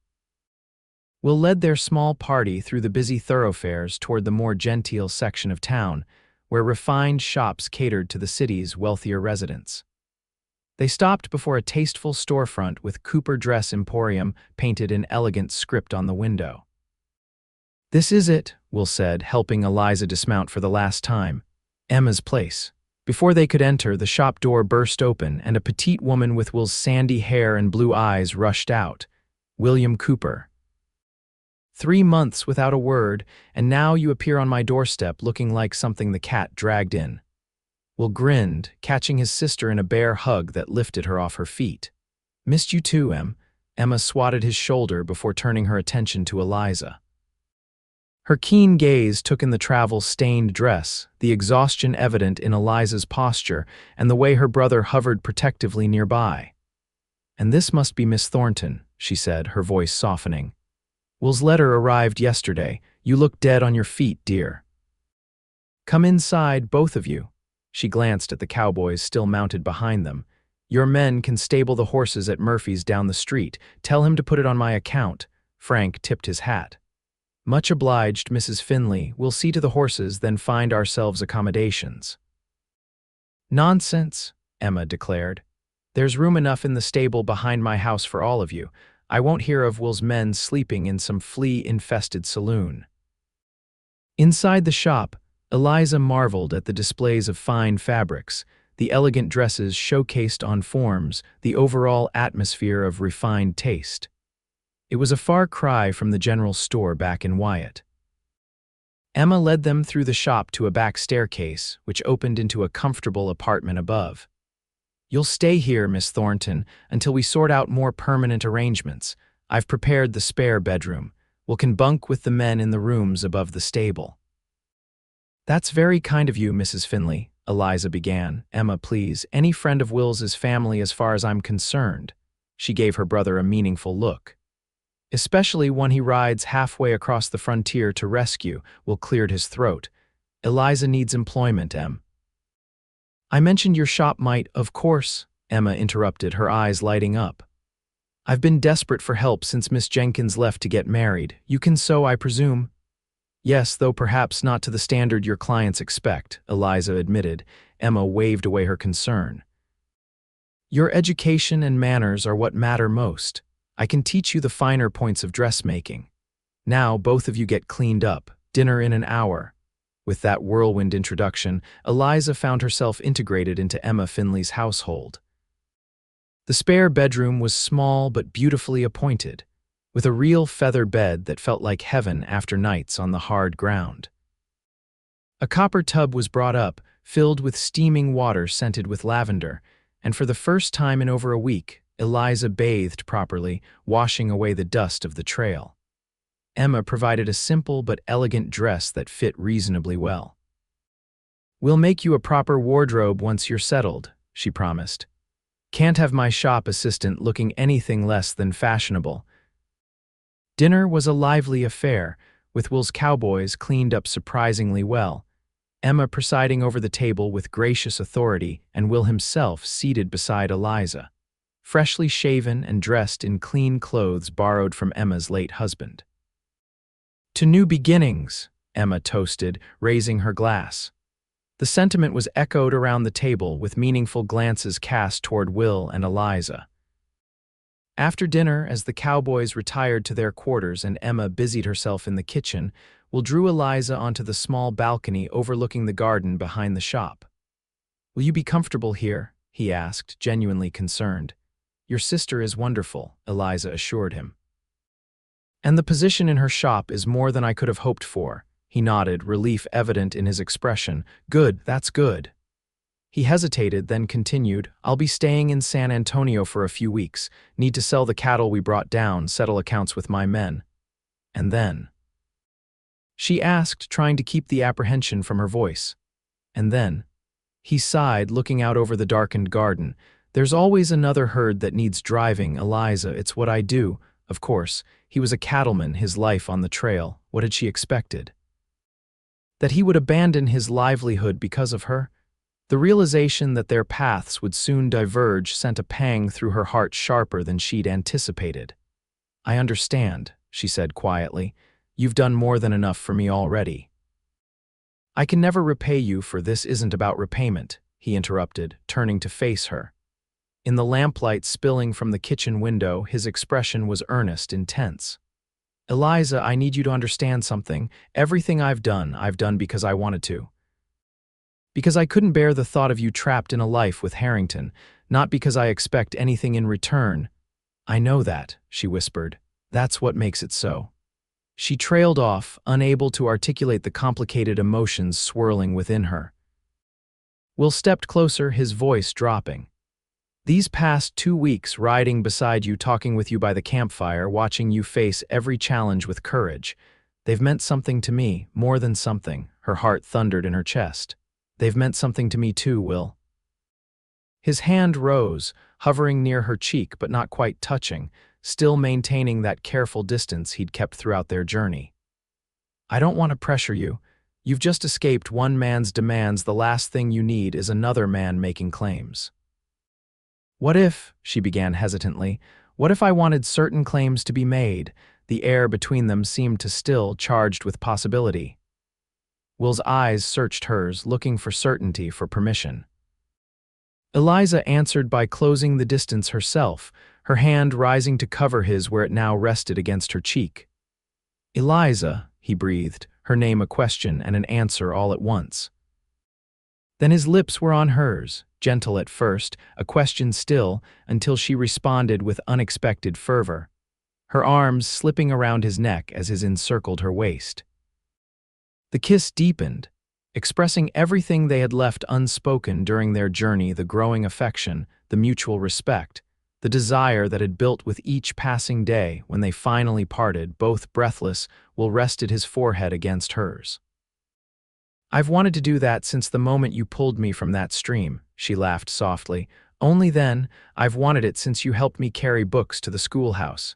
Will led their small party through the busy thoroughfares toward the more genteel section of town, where refined shops catered to the city's wealthier residents. They stopped before a tasteful storefront with Cooper Dress Emporium painted in elegant script on the window. "This is it," Will said, helping Eliza dismount for the last time. "Emma's place." Before they could enter, the shop door burst open, and a petite woman with Will's sandy hair and blue eyes rushed out. "William Cooper." "3 months without a word, and now you appear on my doorstep looking like something the cat dragged in." Will grinned, catching his sister in a bear hug that lifted her off her feet. "Missed you too, Em." Emma swatted his shoulder before turning her attention to Eliza. Her keen gaze took in the travel-stained dress, the exhaustion evident in Eliza's posture, and the way her brother hovered protectively nearby. "And this must be Miss Thornton," she said, her voice softening. "Will's letter arrived yesterday. You look dead on your feet, dear." "Come inside, both of you." She glanced at the cowboys still mounted behind them. "Your men can stable the horses at Murphy's down the street. Tell him to put it on my account." Frank tipped his hat. "Much obliged, Mrs. Finley. We'll see to the horses, then find ourselves accommodations." "Nonsense," Emma declared. "There's room enough in the stable behind my house for all of you. I won't hear of Will's men sleeping in some flea-infested saloon." Inside the shop, Eliza marveled at the displays of fine fabrics, the elegant dresses showcased on forms, the overall atmosphere of refined taste. It was a far cry from the general store back in Wyatt. Emma led them through the shop to a back staircase, which opened into a comfortable apartment above. "You'll stay here, Miss Thornton, until we sort out more permanent arrangements. I've prepared the spare bedroom. We'll can bunk with the men in the rooms above the stable." "That's very kind of you, Mrs. Finley," Eliza began. "Emma, please, any friend of Will's is family as far as I'm concerned." She gave her brother a meaningful look. "Especially when he rides halfway across the frontier to rescue," Will cleared his throat. "Eliza needs employment, Em." "I mentioned your shop might, of course," Emma interrupted, her eyes lighting up. "I've been desperate for help since Miss Jenkins left to get married. You can sew, I presume?" "Yes, though perhaps not to the standard your clients expect," Eliza admitted. Emma waved away her concern. "Your education and manners are what matter most. I can teach you the finer points of dressmaking. Now both of you get cleaned up. Dinner in an hour." With that whirlwind introduction, Eliza found herself integrated into Emma Finley's household. The spare bedroom was small but beautifully appointed, with a real feather bed that felt like heaven after nights on the hard ground. A copper tub was brought up, filled with steaming water scented with lavender, and for the first time in over a week, Eliza bathed properly, washing away the dust of the trail. Emma provided a simple but elegant dress that fit reasonably well. "We'll make you a proper wardrobe once you're settled," she promised. "Can't have my shop assistant looking anything less than fashionable." Dinner was a lively affair, with Will's cowboys cleaned up surprisingly well, Emma presiding over the table with gracious authority and Will himself seated beside Eliza, freshly shaven and dressed in clean clothes borrowed from Emma's late husband. "To new beginnings," Emma toasted, raising her glass. The sentiment was echoed around the table with meaningful glances cast toward Will and Eliza. After dinner, as the cowboys retired to their quarters and Emma busied herself in the kitchen, Will drew Eliza onto the small balcony overlooking the garden behind the shop. "Will you be comfortable here?" he asked, genuinely concerned. "Your sister is wonderful," Eliza assured him. "And the position in her shop is more than I could have hoped for," he nodded, relief evident in his expression. "Good, that's good." He hesitated, then continued, "I'll be staying in San Antonio for a few weeks. Need to sell the cattle we brought down, settle accounts with my men." "And then?" she asked, trying to keep the apprehension from her voice. "And then?" he sighed, looking out over the darkened garden. "There's always another herd that needs driving, Eliza. It's what I do." Of course, he was a cattleman, his life on the trail. What had she expected? That he would abandon his livelihood because of her? The realization that their paths would soon diverge sent a pang through her heart sharper than she'd anticipated. "I understand," she said quietly. "You've done more than enough for me already." "I can never repay you, for this isn't about repayment," he interrupted, turning to face her. In the lamplight spilling from the kitchen window, his expression was earnest, intense. Eliza, I need you to understand something. Everything I've done because I wanted to. Because I couldn't bear the thought of you trapped in a life with Harrington, not because I expect anything in return. I know that, she whispered. That's what makes it so. She trailed off, unable to articulate the complicated emotions swirling within her. Will stepped closer, his voice dropping. These past 2 weeks riding beside you, talking with you by the campfire, watching you face every challenge with courage, they've meant something to me, more than something, her heart thundered in her chest. They've meant something to me too, Will. His hand rose, hovering near her cheek but not quite touching, still maintaining that careful distance he'd kept throughout their journey. I don't want to pressure you. You've just escaped one man's demands. The last thing you need is another man making claims. What if, she began hesitantly, what if I wanted certain claims to be made? The air between them seemed to still charged with possibility. Will's eyes searched hers, looking for certainty, for permission. Eliza answered by closing the distance herself, her hand rising to cover his where it now rested against her cheek. Eliza, he breathed, her name a question and an answer all at once. Then his lips were on hers, gentle at first, a question still, until she responded with unexpected fervor, her arms slipping around his neck as his encircled her waist. The kiss deepened, expressing everything they had left unspoken during their journey, the growing affection, the mutual respect, the desire that had built with each passing day. When they finally parted, both breathless, Will rested his forehead against hers. I've wanted to do that since the moment you pulled me from that stream, she laughed softly. Only then, I've wanted it since you helped me carry books to the schoolhouse.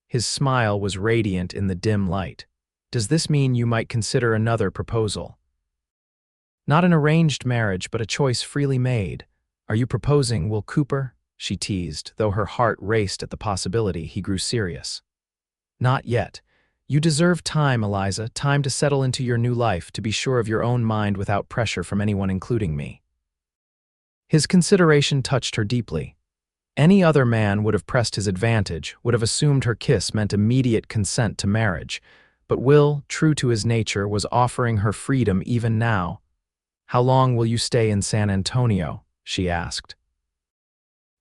His smile was radiant in the dim light. Does this mean you might consider another proposal? Not an arranged marriage, but a choice freely made. Are you proposing, Will Cooper? She teased, though her heart raced at the possibility. He grew serious. Not yet. You deserve time, Eliza, time to settle into your new life, to be sure of your own mind without pressure from anyone, including me. His consideration touched her deeply. Any other man would have pressed his advantage, would have assumed her kiss meant immediate consent to marriage, but Will, true to his nature, was offering her freedom even now. How long will you stay in San Antonio? She asked.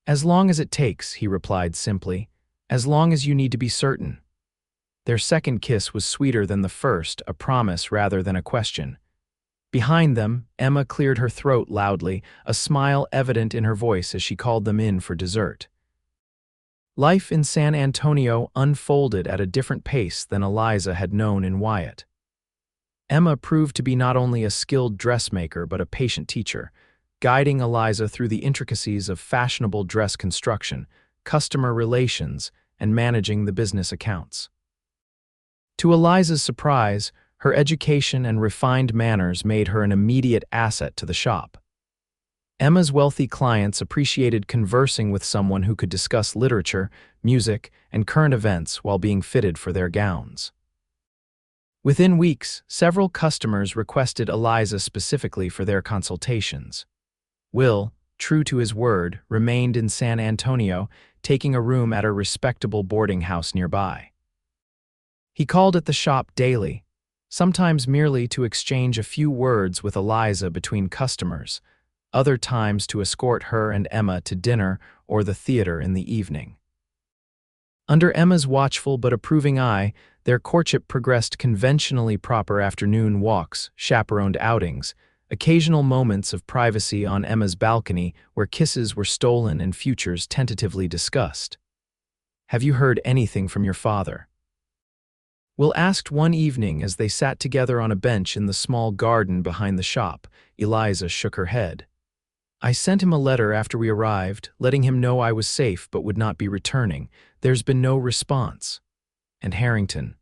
As long as it takes, he replied simply, as long as you need to be certain. Their second kiss was sweeter than the first, a promise rather than a question. Behind them, Emma cleared her throat loudly, a smile evident in her voice as she called them in for dessert. Life in San Antonio unfolded at a different pace than Eliza had known in Wyatt. Emma proved to be not only a skilled dressmaker but a patient teacher, guiding Eliza through the intricacies of fashionable dress construction, customer relations, and managing the business accounts. To Eliza's surprise, her education and refined manners made her an immediate asset to the shop. Emma's wealthy clients appreciated conversing with someone who could discuss literature, music, and current events while being fitted for their gowns. Within weeks, several customers requested Eliza specifically for their consultations. Will, true to his word, remained in San Antonio, taking a room at a respectable boarding house nearby. He called at the shop daily, sometimes merely to exchange a few words with Eliza between customers, other times to escort her and Emma to dinner or the theater in the evening. Under Emma's watchful but approving eye, their courtship progressed conventionally: proper afternoon walks, chaperoned outings, occasional moments of privacy on Emma's balcony where kisses were stolen and futures tentatively discussed. Have you heard anything from your father? Will asked one evening as they sat together on a bench in the small garden behind the shop. Eliza shook her head. I sent him a letter after we arrived, letting him know I was safe but would not be returning. There's been no response. And Harrington?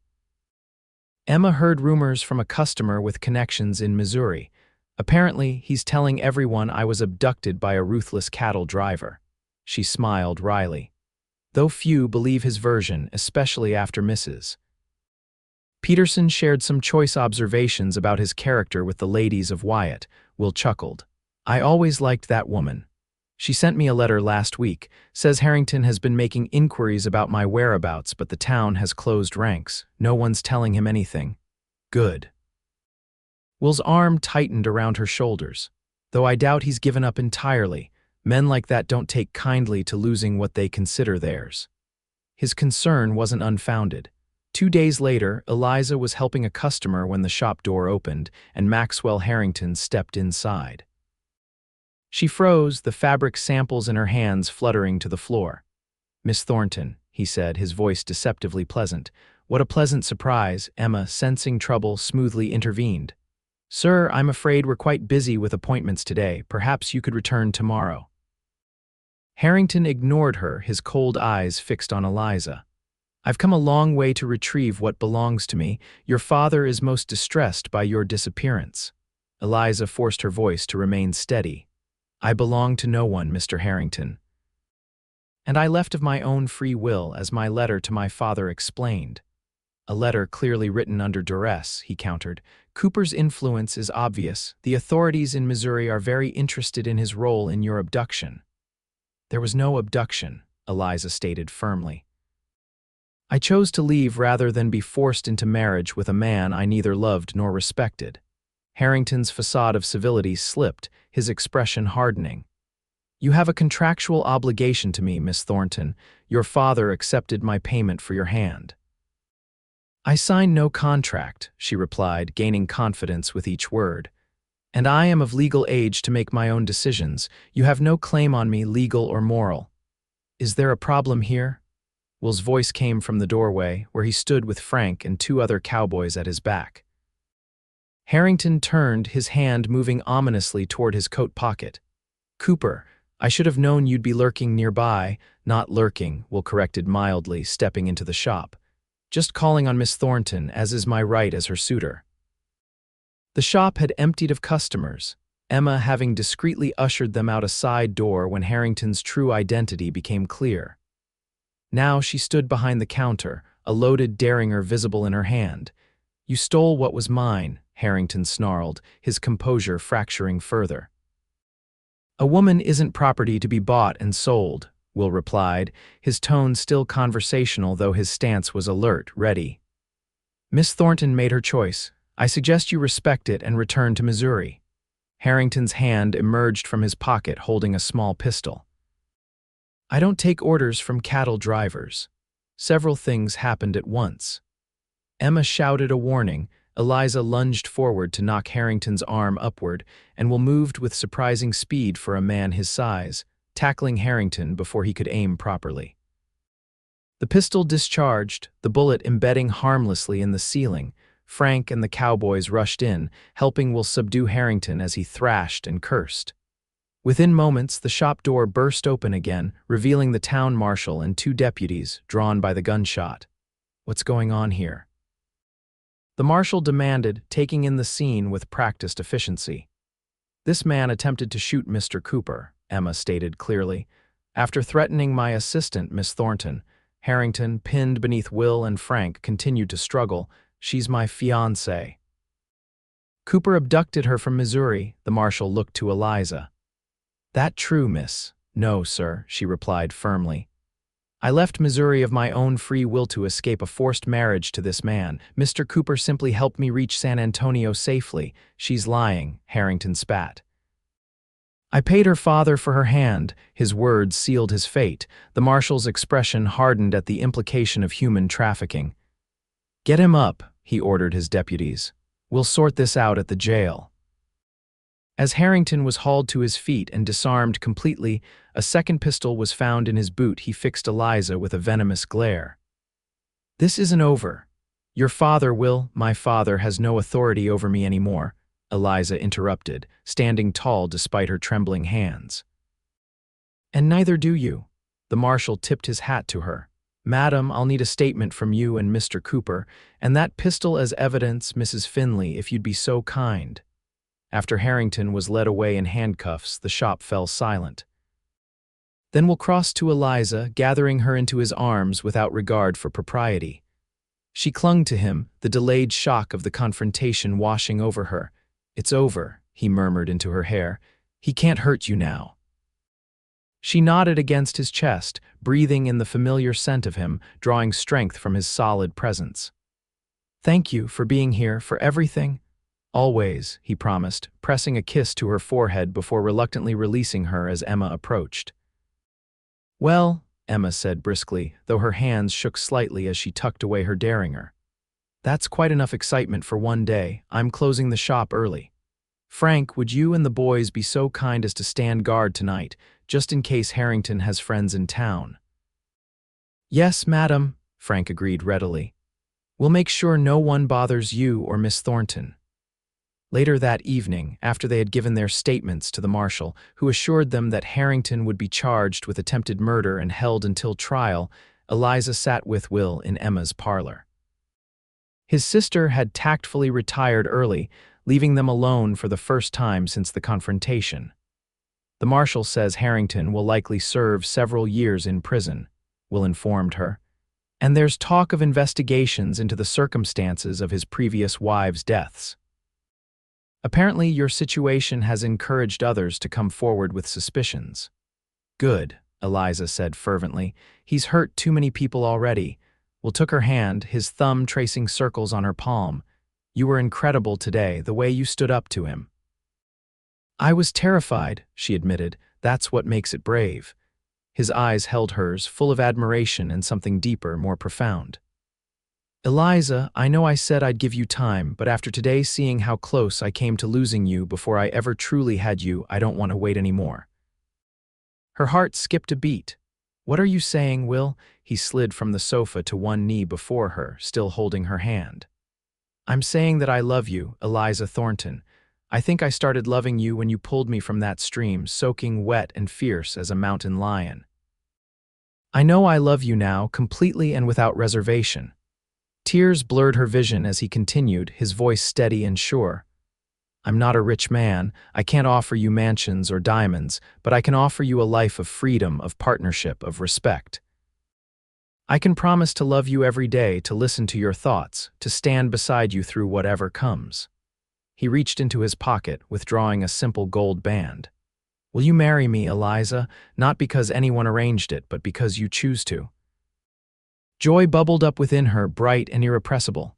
Emma heard rumors from a customer with connections in Missouri. Apparently, he's telling everyone I was abducted by a ruthless cattle driver. She smiled wryly. Though few believe his version, especially after Mrs. Peterson shared some choice observations about his character with the ladies of Wyatt. Will chuckled. I always liked that woman. She sent me a letter last week, says Harrington has been making inquiries about my whereabouts, but the town has closed ranks. No one's telling him anything. Good. Will's arm tightened around her shoulders. Though I doubt he's given up entirely. Men like that don't take kindly to losing what they consider theirs. His concern wasn't unfounded. 2 days later, Eliza was helping a customer when the shop door opened, and Maxwell Harrington stepped inside. She froze, the fabric samples in her hands fluttering to the floor. "Miss Thornton," he said, his voice deceptively pleasant. "What a pleasant surprise," Emma, sensing trouble, smoothly intervened. "Sir, I'm afraid we're quite busy with appointments today. Perhaps you could return tomorrow." Harrington ignored her, his cold eyes fixed on Eliza. "I've come a long way to retrieve what belongs to me. Your father is most distressed by your disappearance." Eliza forced her voice to remain steady. "I belong to no one, Mr. Harrington. And I left of my own free will, as my letter to my father explained." "A letter clearly written under duress," he countered. "Cooper's influence is obvious. The authorities in Missouri are very interested in his role in your abduction." "There was no abduction," Eliza stated firmly. "I chose to leave rather than be forced into marriage with a man I neither loved nor respected." Harrington's facade of civility slipped, his expression hardening. "You have a contractual obligation to me, Miss Thornton. Your father accepted my payment for your hand." "I signed no contract," she replied, gaining confidence with each word. "And I am of legal age to make my own decisions. You have no claim on me, legal or moral." "Is there a problem here?" Will's voice came from the doorway, where he stood with Frank and 2 other cowboys at his back. Harrington turned, his hand moving ominously toward his coat pocket. "Cooper, I should have known you'd be lurking nearby." "Not lurking," Will corrected mildly, stepping into the shop. "Just calling on Miss Thornton, as is my right as her suitor." The shop had emptied of customers, Emma having discreetly ushered them out a side door when Harrington's true identity became clear. Now she stood behind the counter, a loaded derringer visible in her hand. "You stole what was mine," Harrington snarled, his composure fracturing further. "A woman isn't property to be bought and sold," Will replied, his tone still conversational though his stance was alert, ready. "Miss Thornton made her choice. I suggest you respect it and return to Missouri." Harrington's hand emerged from his pocket holding a small pistol. "I don't take orders from cattle drivers." Several things happened at once. Emma shouted a warning. Eliza lunged forward to knock Harrington's arm upward, and Will moved with surprising speed for a man his size, tackling Harrington before he could aim properly. The pistol discharged, the bullet embedding harmlessly in the ceiling. Frank and the cowboys rushed in, helping Will subdue Harrington as he thrashed and cursed. Within moments, the shop door burst open again, revealing the town marshal and 2 deputies, drawn by the gunshot. "What's going on here?" the marshal demanded, taking in the scene with practiced efficiency. "This man attempted to shoot Mr. Cooper," Emma stated clearly. "After threatening my assistant, Miss Thornton." Harrington, pinned beneath Will and Frank, continued to struggle. "She's my fiancée." "Cooper abducted her from Missouri," the marshal looked to Eliza. "That true, miss?" "No, sir," she replied firmly. "I left Missouri of my own free will to escape a forced marriage to this man. Mr. Cooper simply helped me reach San Antonio safely." "She's lying," Harrington spat. "I paid her father for her hand." His words sealed his fate. The marshal's expression hardened at the implication of human trafficking. "Get him up," he ordered his deputies. "We'll sort this out at the jail." As Harrington was hauled to his feet and disarmed completely, a second pistol was found in his boot. He fixed Eliza with a venomous glare. "This isn't over. Your father will—" "My father has no authority over me anymore," Eliza interrupted, standing tall despite her trembling hands. "And neither do you." The marshal tipped his hat to her. "Madam, I'll need a statement from you and Mr. Cooper, and that pistol as evidence, Mrs. Finley, if you'd be so kind." After Harrington was led away in handcuffs, the shop fell silent. Then Will crossed to Eliza, gathering her into his arms without regard for propriety. She clung to him, the delayed shock of the confrontation washing over her. "It's over," he murmured into her hair. "He can't hurt you now." She nodded against his chest, breathing in the familiar scent of him, drawing strength from his solid presence. "Thank you for being here, for everything." "Always," he promised, pressing a kiss to her forehead before reluctantly releasing her as Emma approached. "Well," Emma said briskly, though her hands shook slightly as she tucked away her derringer. "That's quite enough excitement for one day. I'm closing the shop early. Frank, would you and the boys be so kind as to stand guard tonight, just in case Harrington has friends in town?" "Yes, madam," Frank agreed readily. "We'll make sure no one bothers you or Miss Thornton." Later that evening, after they had given their statements to the marshal, who assured them that Harrington would be charged with attempted murder and held until trial, Eliza sat with Will in Emma's parlor. His sister had tactfully retired early, leaving them alone for the first time since the confrontation. "The marshal says Harrington will likely serve several years in prison," Will informed her, "and there's talk of investigations into the circumstances of his previous wives' deaths. Apparently, your situation has encouraged others to come forward with suspicions." "Good," Eliza said fervently. "He's hurt too many people already." Will took her hand, his thumb tracing circles on her palm. "You were incredible today, the way you stood up to him." "I was terrified," she admitted. "That's what makes it brave." His eyes held hers, full of admiration and something deeper, more profound. "Eliza, I know I said I'd give you time, but after today seeing how close I came to losing you before I ever truly had you, I don't want to wait anymore." Her heart skipped a beat. "What are you saying, Will?" He slid from the sofa to one knee before her, still holding her hand. "I'm saying that I love you, Eliza Thornton. I think I started loving you when you pulled me from that stream, soaking wet and fierce as a mountain lion. I know I love you now, completely and without reservation." Tears blurred her vision as he continued, his voice steady and sure. "I'm not a rich man. I can't offer you mansions or diamonds, but I can offer you a life of freedom, of partnership, of respect. I can promise to love you every day, to listen to your thoughts, to stand beside you through whatever comes." He reached into his pocket, withdrawing a simple gold band. "Will you marry me, Eliza? Not because anyone arranged it, but because you choose to." Joy bubbled up within her, bright and irrepressible.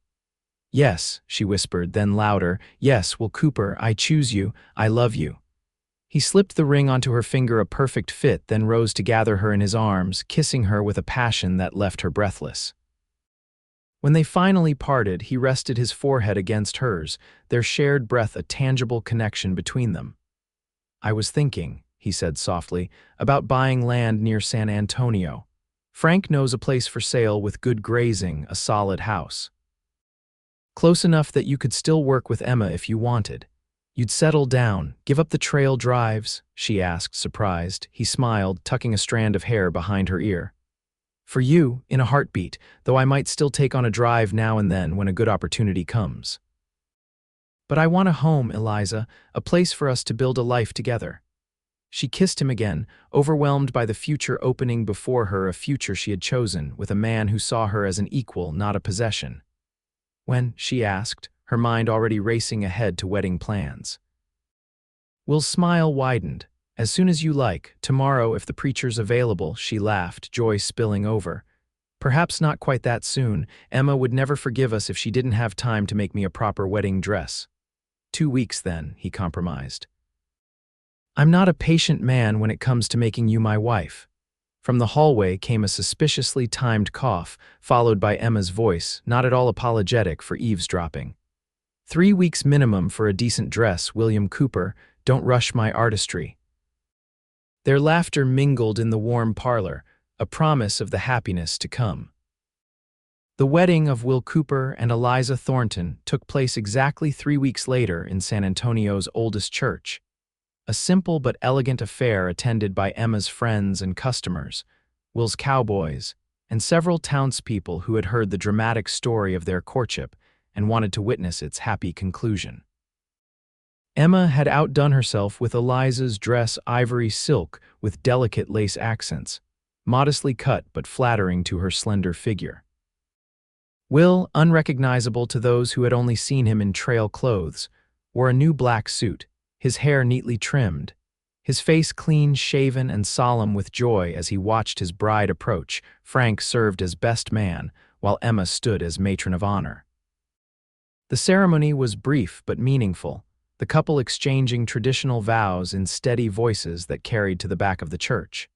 "Yes," she whispered, then louder, "Yes, Will Cooper, I choose you, I love you." He slipped the ring onto her finger, a perfect fit, then rose to gather her in his arms, kissing her with a passion that left her breathless. When they finally parted, he rested his forehead against hers, their shared breath a tangible connection between them. "I was thinking," he said softly, "about buying land near San Antonio. Frank knows a place for sale with good grazing, a solid house. Close enough that you could still work with Emma if you wanted. You'd settle down, give up the trail drives?" she asked, surprised. He smiled, tucking a strand of hair behind her ear. "For you, in a heartbeat, though I might still take on a drive now and then when a good opportunity comes. But I want a home, Eliza, a place for us to build a life together." She kissed him again, overwhelmed by the future opening before her, a future she had chosen, with a man who saw her as an equal, not a possession. "When?" she asked, her mind already racing ahead to wedding plans. Will's smile widened. "As soon as you like, tomorrow if the preacher's available," she laughed, joy spilling over. "Perhaps not quite that soon. Emma would never forgive us if she didn't have time to make me a proper wedding dress." 2 weeks then, he compromised. "I'm not a patient man when it comes to making you my wife." From the hallway came a suspiciously timed cough, followed by Emma's voice, not at all apologetic for eavesdropping. 3 weeks minimum for a decent dress, William Cooper. Don't rush my artistry." Their laughter mingled in the warm parlor, a promise of the happiness to come. The wedding of Will Cooper and Eliza Thornton took place exactly 3 weeks later in San Antonio's oldest church. A simple but elegant affair attended by Emma's friends and customers, Will's cowboys, and several townspeople who had heard the dramatic story of their courtship and wanted to witness its happy conclusion. Emma had outdone herself with Eliza's dress, ivory silk with delicate lace accents, modestly cut but flattering to her slender figure. Will, unrecognizable to those who had only seen him in trail clothes, wore a new black suit, his hair neatly trimmed, His face clean-shaven and solemn with joy as he watched his bride approach. Frank served as best man, while Emma stood as matron of honor. The ceremony was brief but meaningful, the couple exchanging traditional vows in steady voices that carried to the back of the church.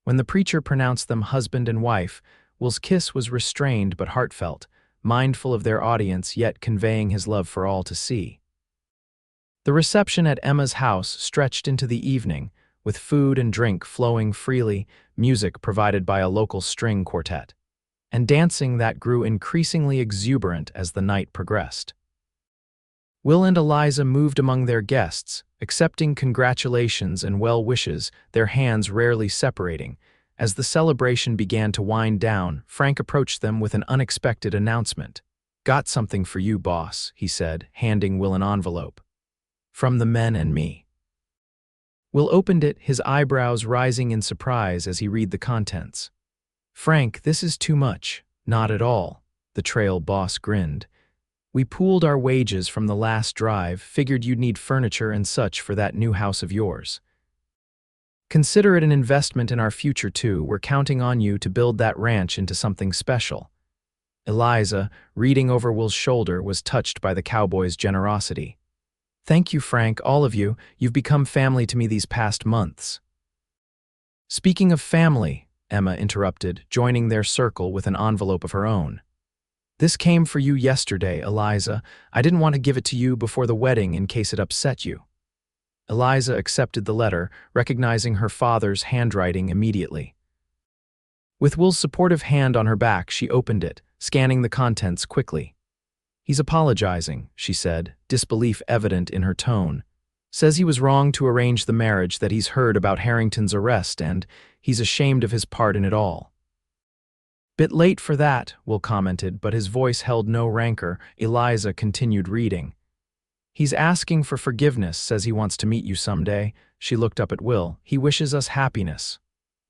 When the preacher pronounced them husband and wife, Will's kiss was restrained but heartfelt, mindful of their audience yet conveying his love for all to see. The reception at Emma's house stretched into the evening, with food and drink flowing freely, music provided by a local string quartet, and dancing that grew increasingly exuberant as the night progressed. Will and Eliza moved among their guests, accepting congratulations and well wishes, their hands rarely separating. As the celebration began to wind down, Frank approached them with an unexpected announcement. "Got something for you, boss," he said, handing Will an envelope. "From the men and me." Will opened it, his eyebrows rising in surprise as he read the contents. "Frank, this is too much." "Not at all," the trail boss grinned. "We pooled our wages from the last drive, figured you'd need furniture and such for that new house of yours. Consider it an investment in our future too. We're counting on you to build that ranch into something special." Eliza, reading over Will's shoulder, was touched by the cowboy's generosity. "Thank you, Frank, all of you. You've become family to me these past months." "Speaking of family," Emma interrupted, joining their circle with an envelope of her own. "This came for you yesterday, Eliza. I didn't want to give it to you before the wedding in case it upset you." Eliza accepted the letter, recognizing her father's handwriting immediately. With Will's supportive hand on her back, she opened it, scanning the contents quickly. "He's apologizing," she said, disbelief evident in her tone. "Says he was wrong to arrange the marriage, that he's heard about Harrington's arrest, and he's ashamed of his part in it all." "Bit late for that," Will commented, but his voice held no rancor. Eliza continued reading. "He's asking for forgiveness, says he wants to meet you someday." She looked up at Will. "He wishes us happiness."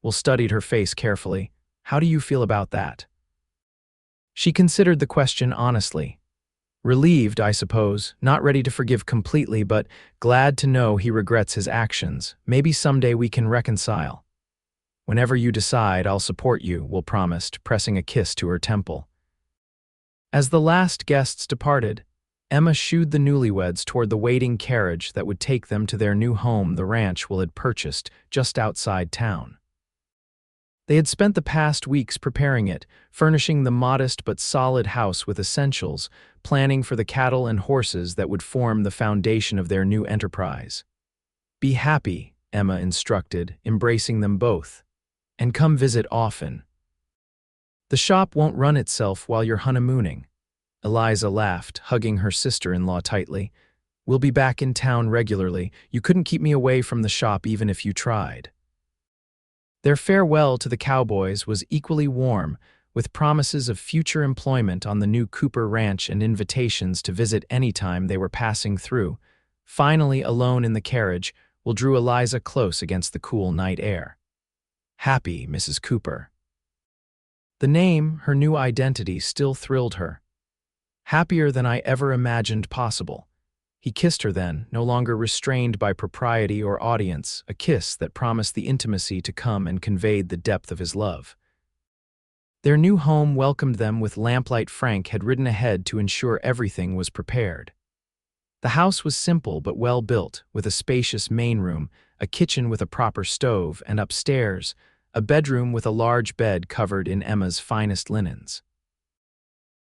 Will studied her face carefully. "How do you feel about that?" She considered the question honestly. "Relieved, I suppose, not ready to forgive completely, but glad to know he regrets his actions. Maybe someday we can reconcile." "Whenever you decide, I'll support you," Will promised, pressing a kiss to her temple. As the last guests departed, Emma shooed the newlyweds toward the waiting carriage that would take them to their new home the ranch Will had purchased just outside town. They had spent the past weeks preparing it, furnishing the modest but solid house with essentials, planning for the cattle and horses that would form the foundation of their new enterprise. "Be happy," Emma instructed, embracing them both. "And come visit often. The shop won't run itself while you're honeymooning." Eliza laughed, hugging her sister-in-law tightly. "We'll be back in town regularly. You couldn't keep me away from the shop even if you tried." Their farewell to the Cowboys was equally warm, with promises of future employment on the new Cooper Ranch and invitations to visit anytime they were passing through. Finally alone in the carriage, Will drew Eliza close against the cool night air. "Happy, Mrs. Cooper." The name, her new identity, still thrilled her. "Happier than I ever imagined possible." He kissed her then, no longer restrained by propriety or audience, a kiss that promised the intimacy to come and conveyed the depth of his love. Their new home welcomed them with lamplight. Frank had ridden ahead to ensure everything was prepared. The house was simple but well built, with a spacious main room, a kitchen with a proper stove, and upstairs, a bedroom with a large bed covered in Emma's finest linens.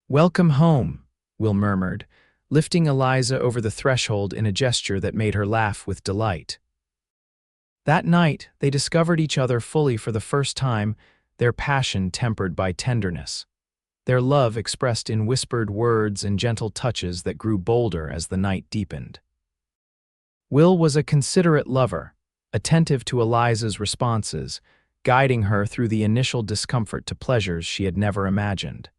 "Welcome home," Will murmured, lifting Eliza over the threshold in a gesture that made her laugh with delight. That night, they discovered each other fully for the first time, their passion tempered by tenderness, their love expressed in whispered words and gentle touches that grew bolder as the night deepened. Will was a considerate lover, attentive to Eliza's responses, guiding her through the initial discomfort to pleasures she had never imagined.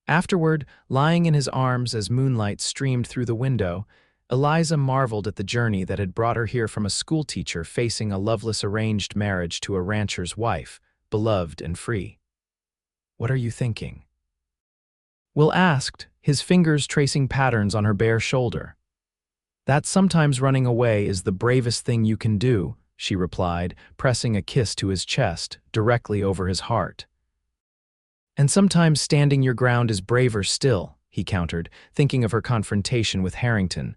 Afterward, lying in his arms as moonlight streamed through the window, Eliza marveled at the journey that had brought her here from a schoolteacher facing a loveless arranged marriage to a rancher's wife, beloved and free. "What are you thinking?" Will asked, his fingers tracing patterns on her bare shoulder. That sometimes running away is the bravest thing you can do, she replied, pressing a kiss to his chest, directly over his heart. And sometimes standing your ground is braver still, he countered, thinking of her confrontation with Harrington.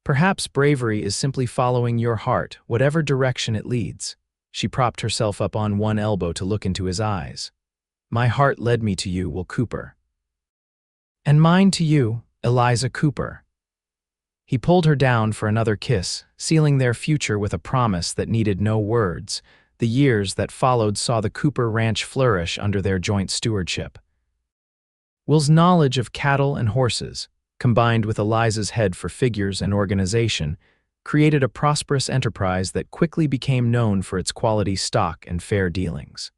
Perhaps bravery is simply following your heart, whatever direction it leads. She propped herself up on one elbow to look into his eyes. My heart led me to you, Will Cooper. And mine to you, Eliza Cooper. He pulled her down for another kiss, sealing their future with a promise that needed no words. The years that followed saw the Cooper Ranch flourish under their joint stewardship. Will's knowledge of cattle and horses, combined with Eliza's head for figures and organization, created a prosperous enterprise that quickly became known for its quality stock and fair dealings.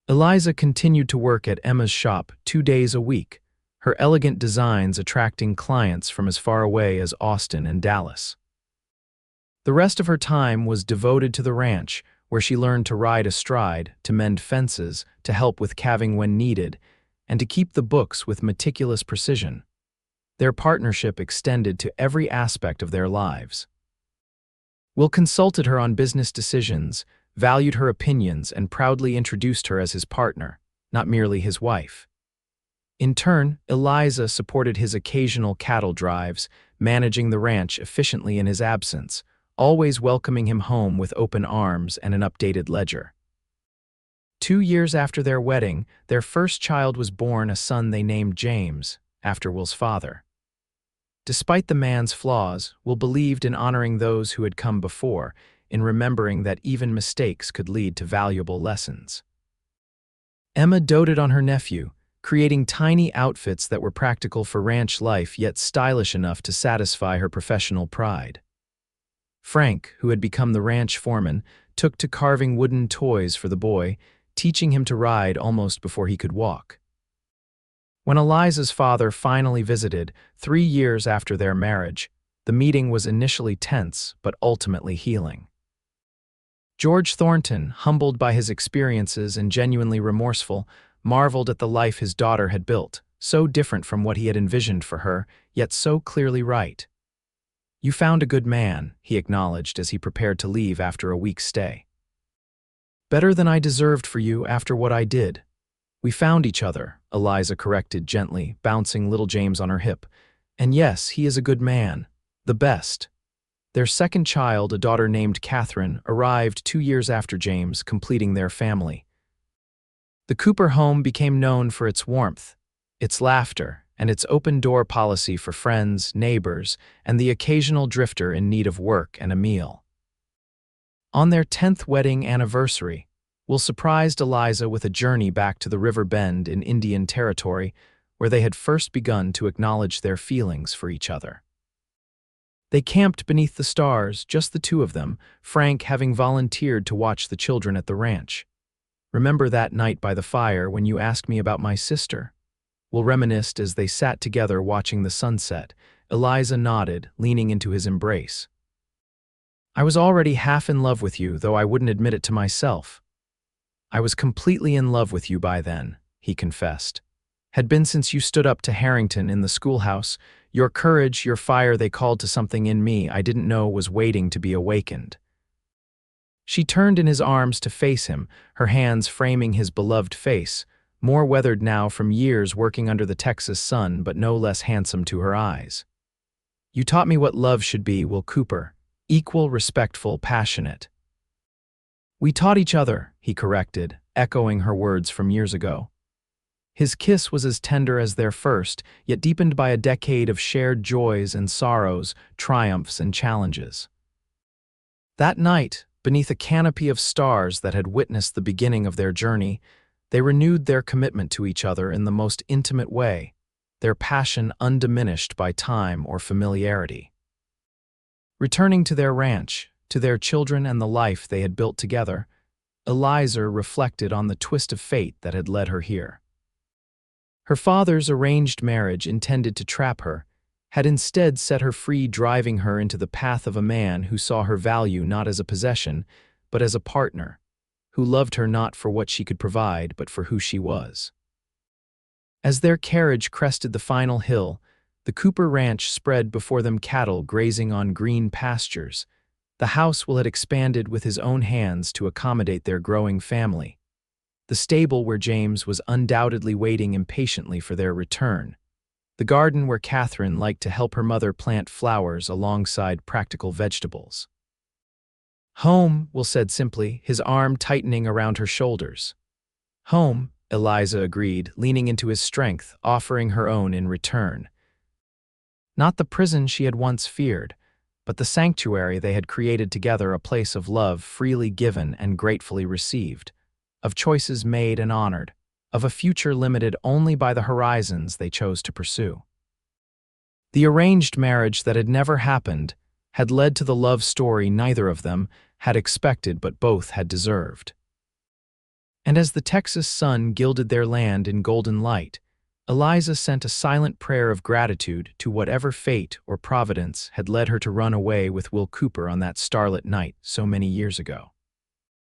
Eliza continued to work at Emma's shop 2 days a week, her elegant designs attracting clients from as far away as Austin and Dallas. The rest of her time was devoted to the ranch, where she learned to ride astride, to mend fences, to help with calving when needed, and to keep the books with meticulous precision. Their partnership extended to every aspect of their lives. Will consulted her on business decisions, valued her opinions, and proudly introduced her as his partner, not merely his wife. In turn, Eliza supported his occasional cattle drives, managing the ranch efficiently in his absence, always welcoming him home with open arms and an updated ledger. 2 years after their wedding, their first child was born, a son they named James, after Will's father. Despite the man's flaws, Will believed in honoring those who had come before, in remembering that even mistakes could lead to valuable lessons. Emma doted on her nephew, creating tiny outfits that were practical for ranch life yet stylish enough to satisfy her professional pride. Frank, who had become the ranch foreman, took to carving wooden toys for the boy, teaching him to ride almost before he could walk. When Eliza's father finally visited, 3 years after their marriage, the meeting was initially tense but ultimately healing. George Thornton, humbled by his experiences and genuinely remorseful, marveled at the life his daughter had built, so different from what he had envisioned for her, yet so clearly right. You found a good man, he acknowledged as he prepared to leave after a week's stay. Better than I deserved for you after what I did. We found each other, Eliza corrected gently, bouncing little James on her hip. And yes, he is a good man. The best. Their second child, a daughter named Catherine, arrived 2 years after James, completing their family. The Cooper home became known for its warmth, its laughter, and its open-door policy for friends, neighbors, and the occasional drifter in need of work and a meal. On their 10th wedding anniversary, Will surprised Eliza with a journey back to the river bend in Indian Territory, where they had first begun to acknowledge their feelings for each other. They camped beneath the stars, just the two of them, Frank having volunteered to watch the children at the ranch. Remember that night by the fire when you asked me about my sister? Will reminisced as they sat together watching the sunset. Eliza nodded, leaning into his embrace. I was already half in love with you, though I wouldn't admit it to myself. I was completely in love with you by then, he confessed. Had been since you stood up to Harrington in the schoolhouse. Your courage, your fire, they called to something in me I didn't know was waiting to be awakened. She turned in his arms to face him, her hands framing his beloved face, more weathered now from years working under the Texas sun, but no less handsome to her eyes. You taught me what love should be, Will Cooper. Equal, respectful, passionate. We taught each other, he corrected, echoing her words from years ago. His kiss was as tender as their first, yet deepened by a decade of shared joys and sorrows, triumphs and challenges. That night, beneath a canopy of stars that had witnessed the beginning of their journey, they renewed their commitment to each other in the most intimate way, their passion undiminished by time or familiarity. Returning to their ranch, to their children and the life they had built together, Eliza reflected on the twist of fate that had led her here. Her father's arranged marriage, intended to trap her, had instead set her free, driving her into the path of a man who saw her value not as a possession, but as a partner, who loved her not for what she could provide, but for who she was. As their carriage crested the final hill, The Cooper ranch spread before them, cattle grazing on green pastures. The house Will had expanded with his own hands to accommodate their growing family. The stable where James was undoubtedly waiting impatiently for their return. The garden where Catherine liked to help her mother plant flowers alongside practical vegetables. Home, Will said simply, his arm tightening around her shoulders. Home, Eliza agreed, leaning into his strength, offering her own in return. Not the prison she had once feared, but the sanctuary they had created together, a place of love freely given and gratefully received, of choices made and honored, of a future limited only by the horizons they chose to pursue. The arranged marriage that had never happened had led to the love story neither of them had expected but both had deserved. And as the Texas sun gilded their land in golden light, Eliza sent a silent prayer of gratitude to whatever fate or providence had led her to run away with Will Cooper on that starlit night so many years ago.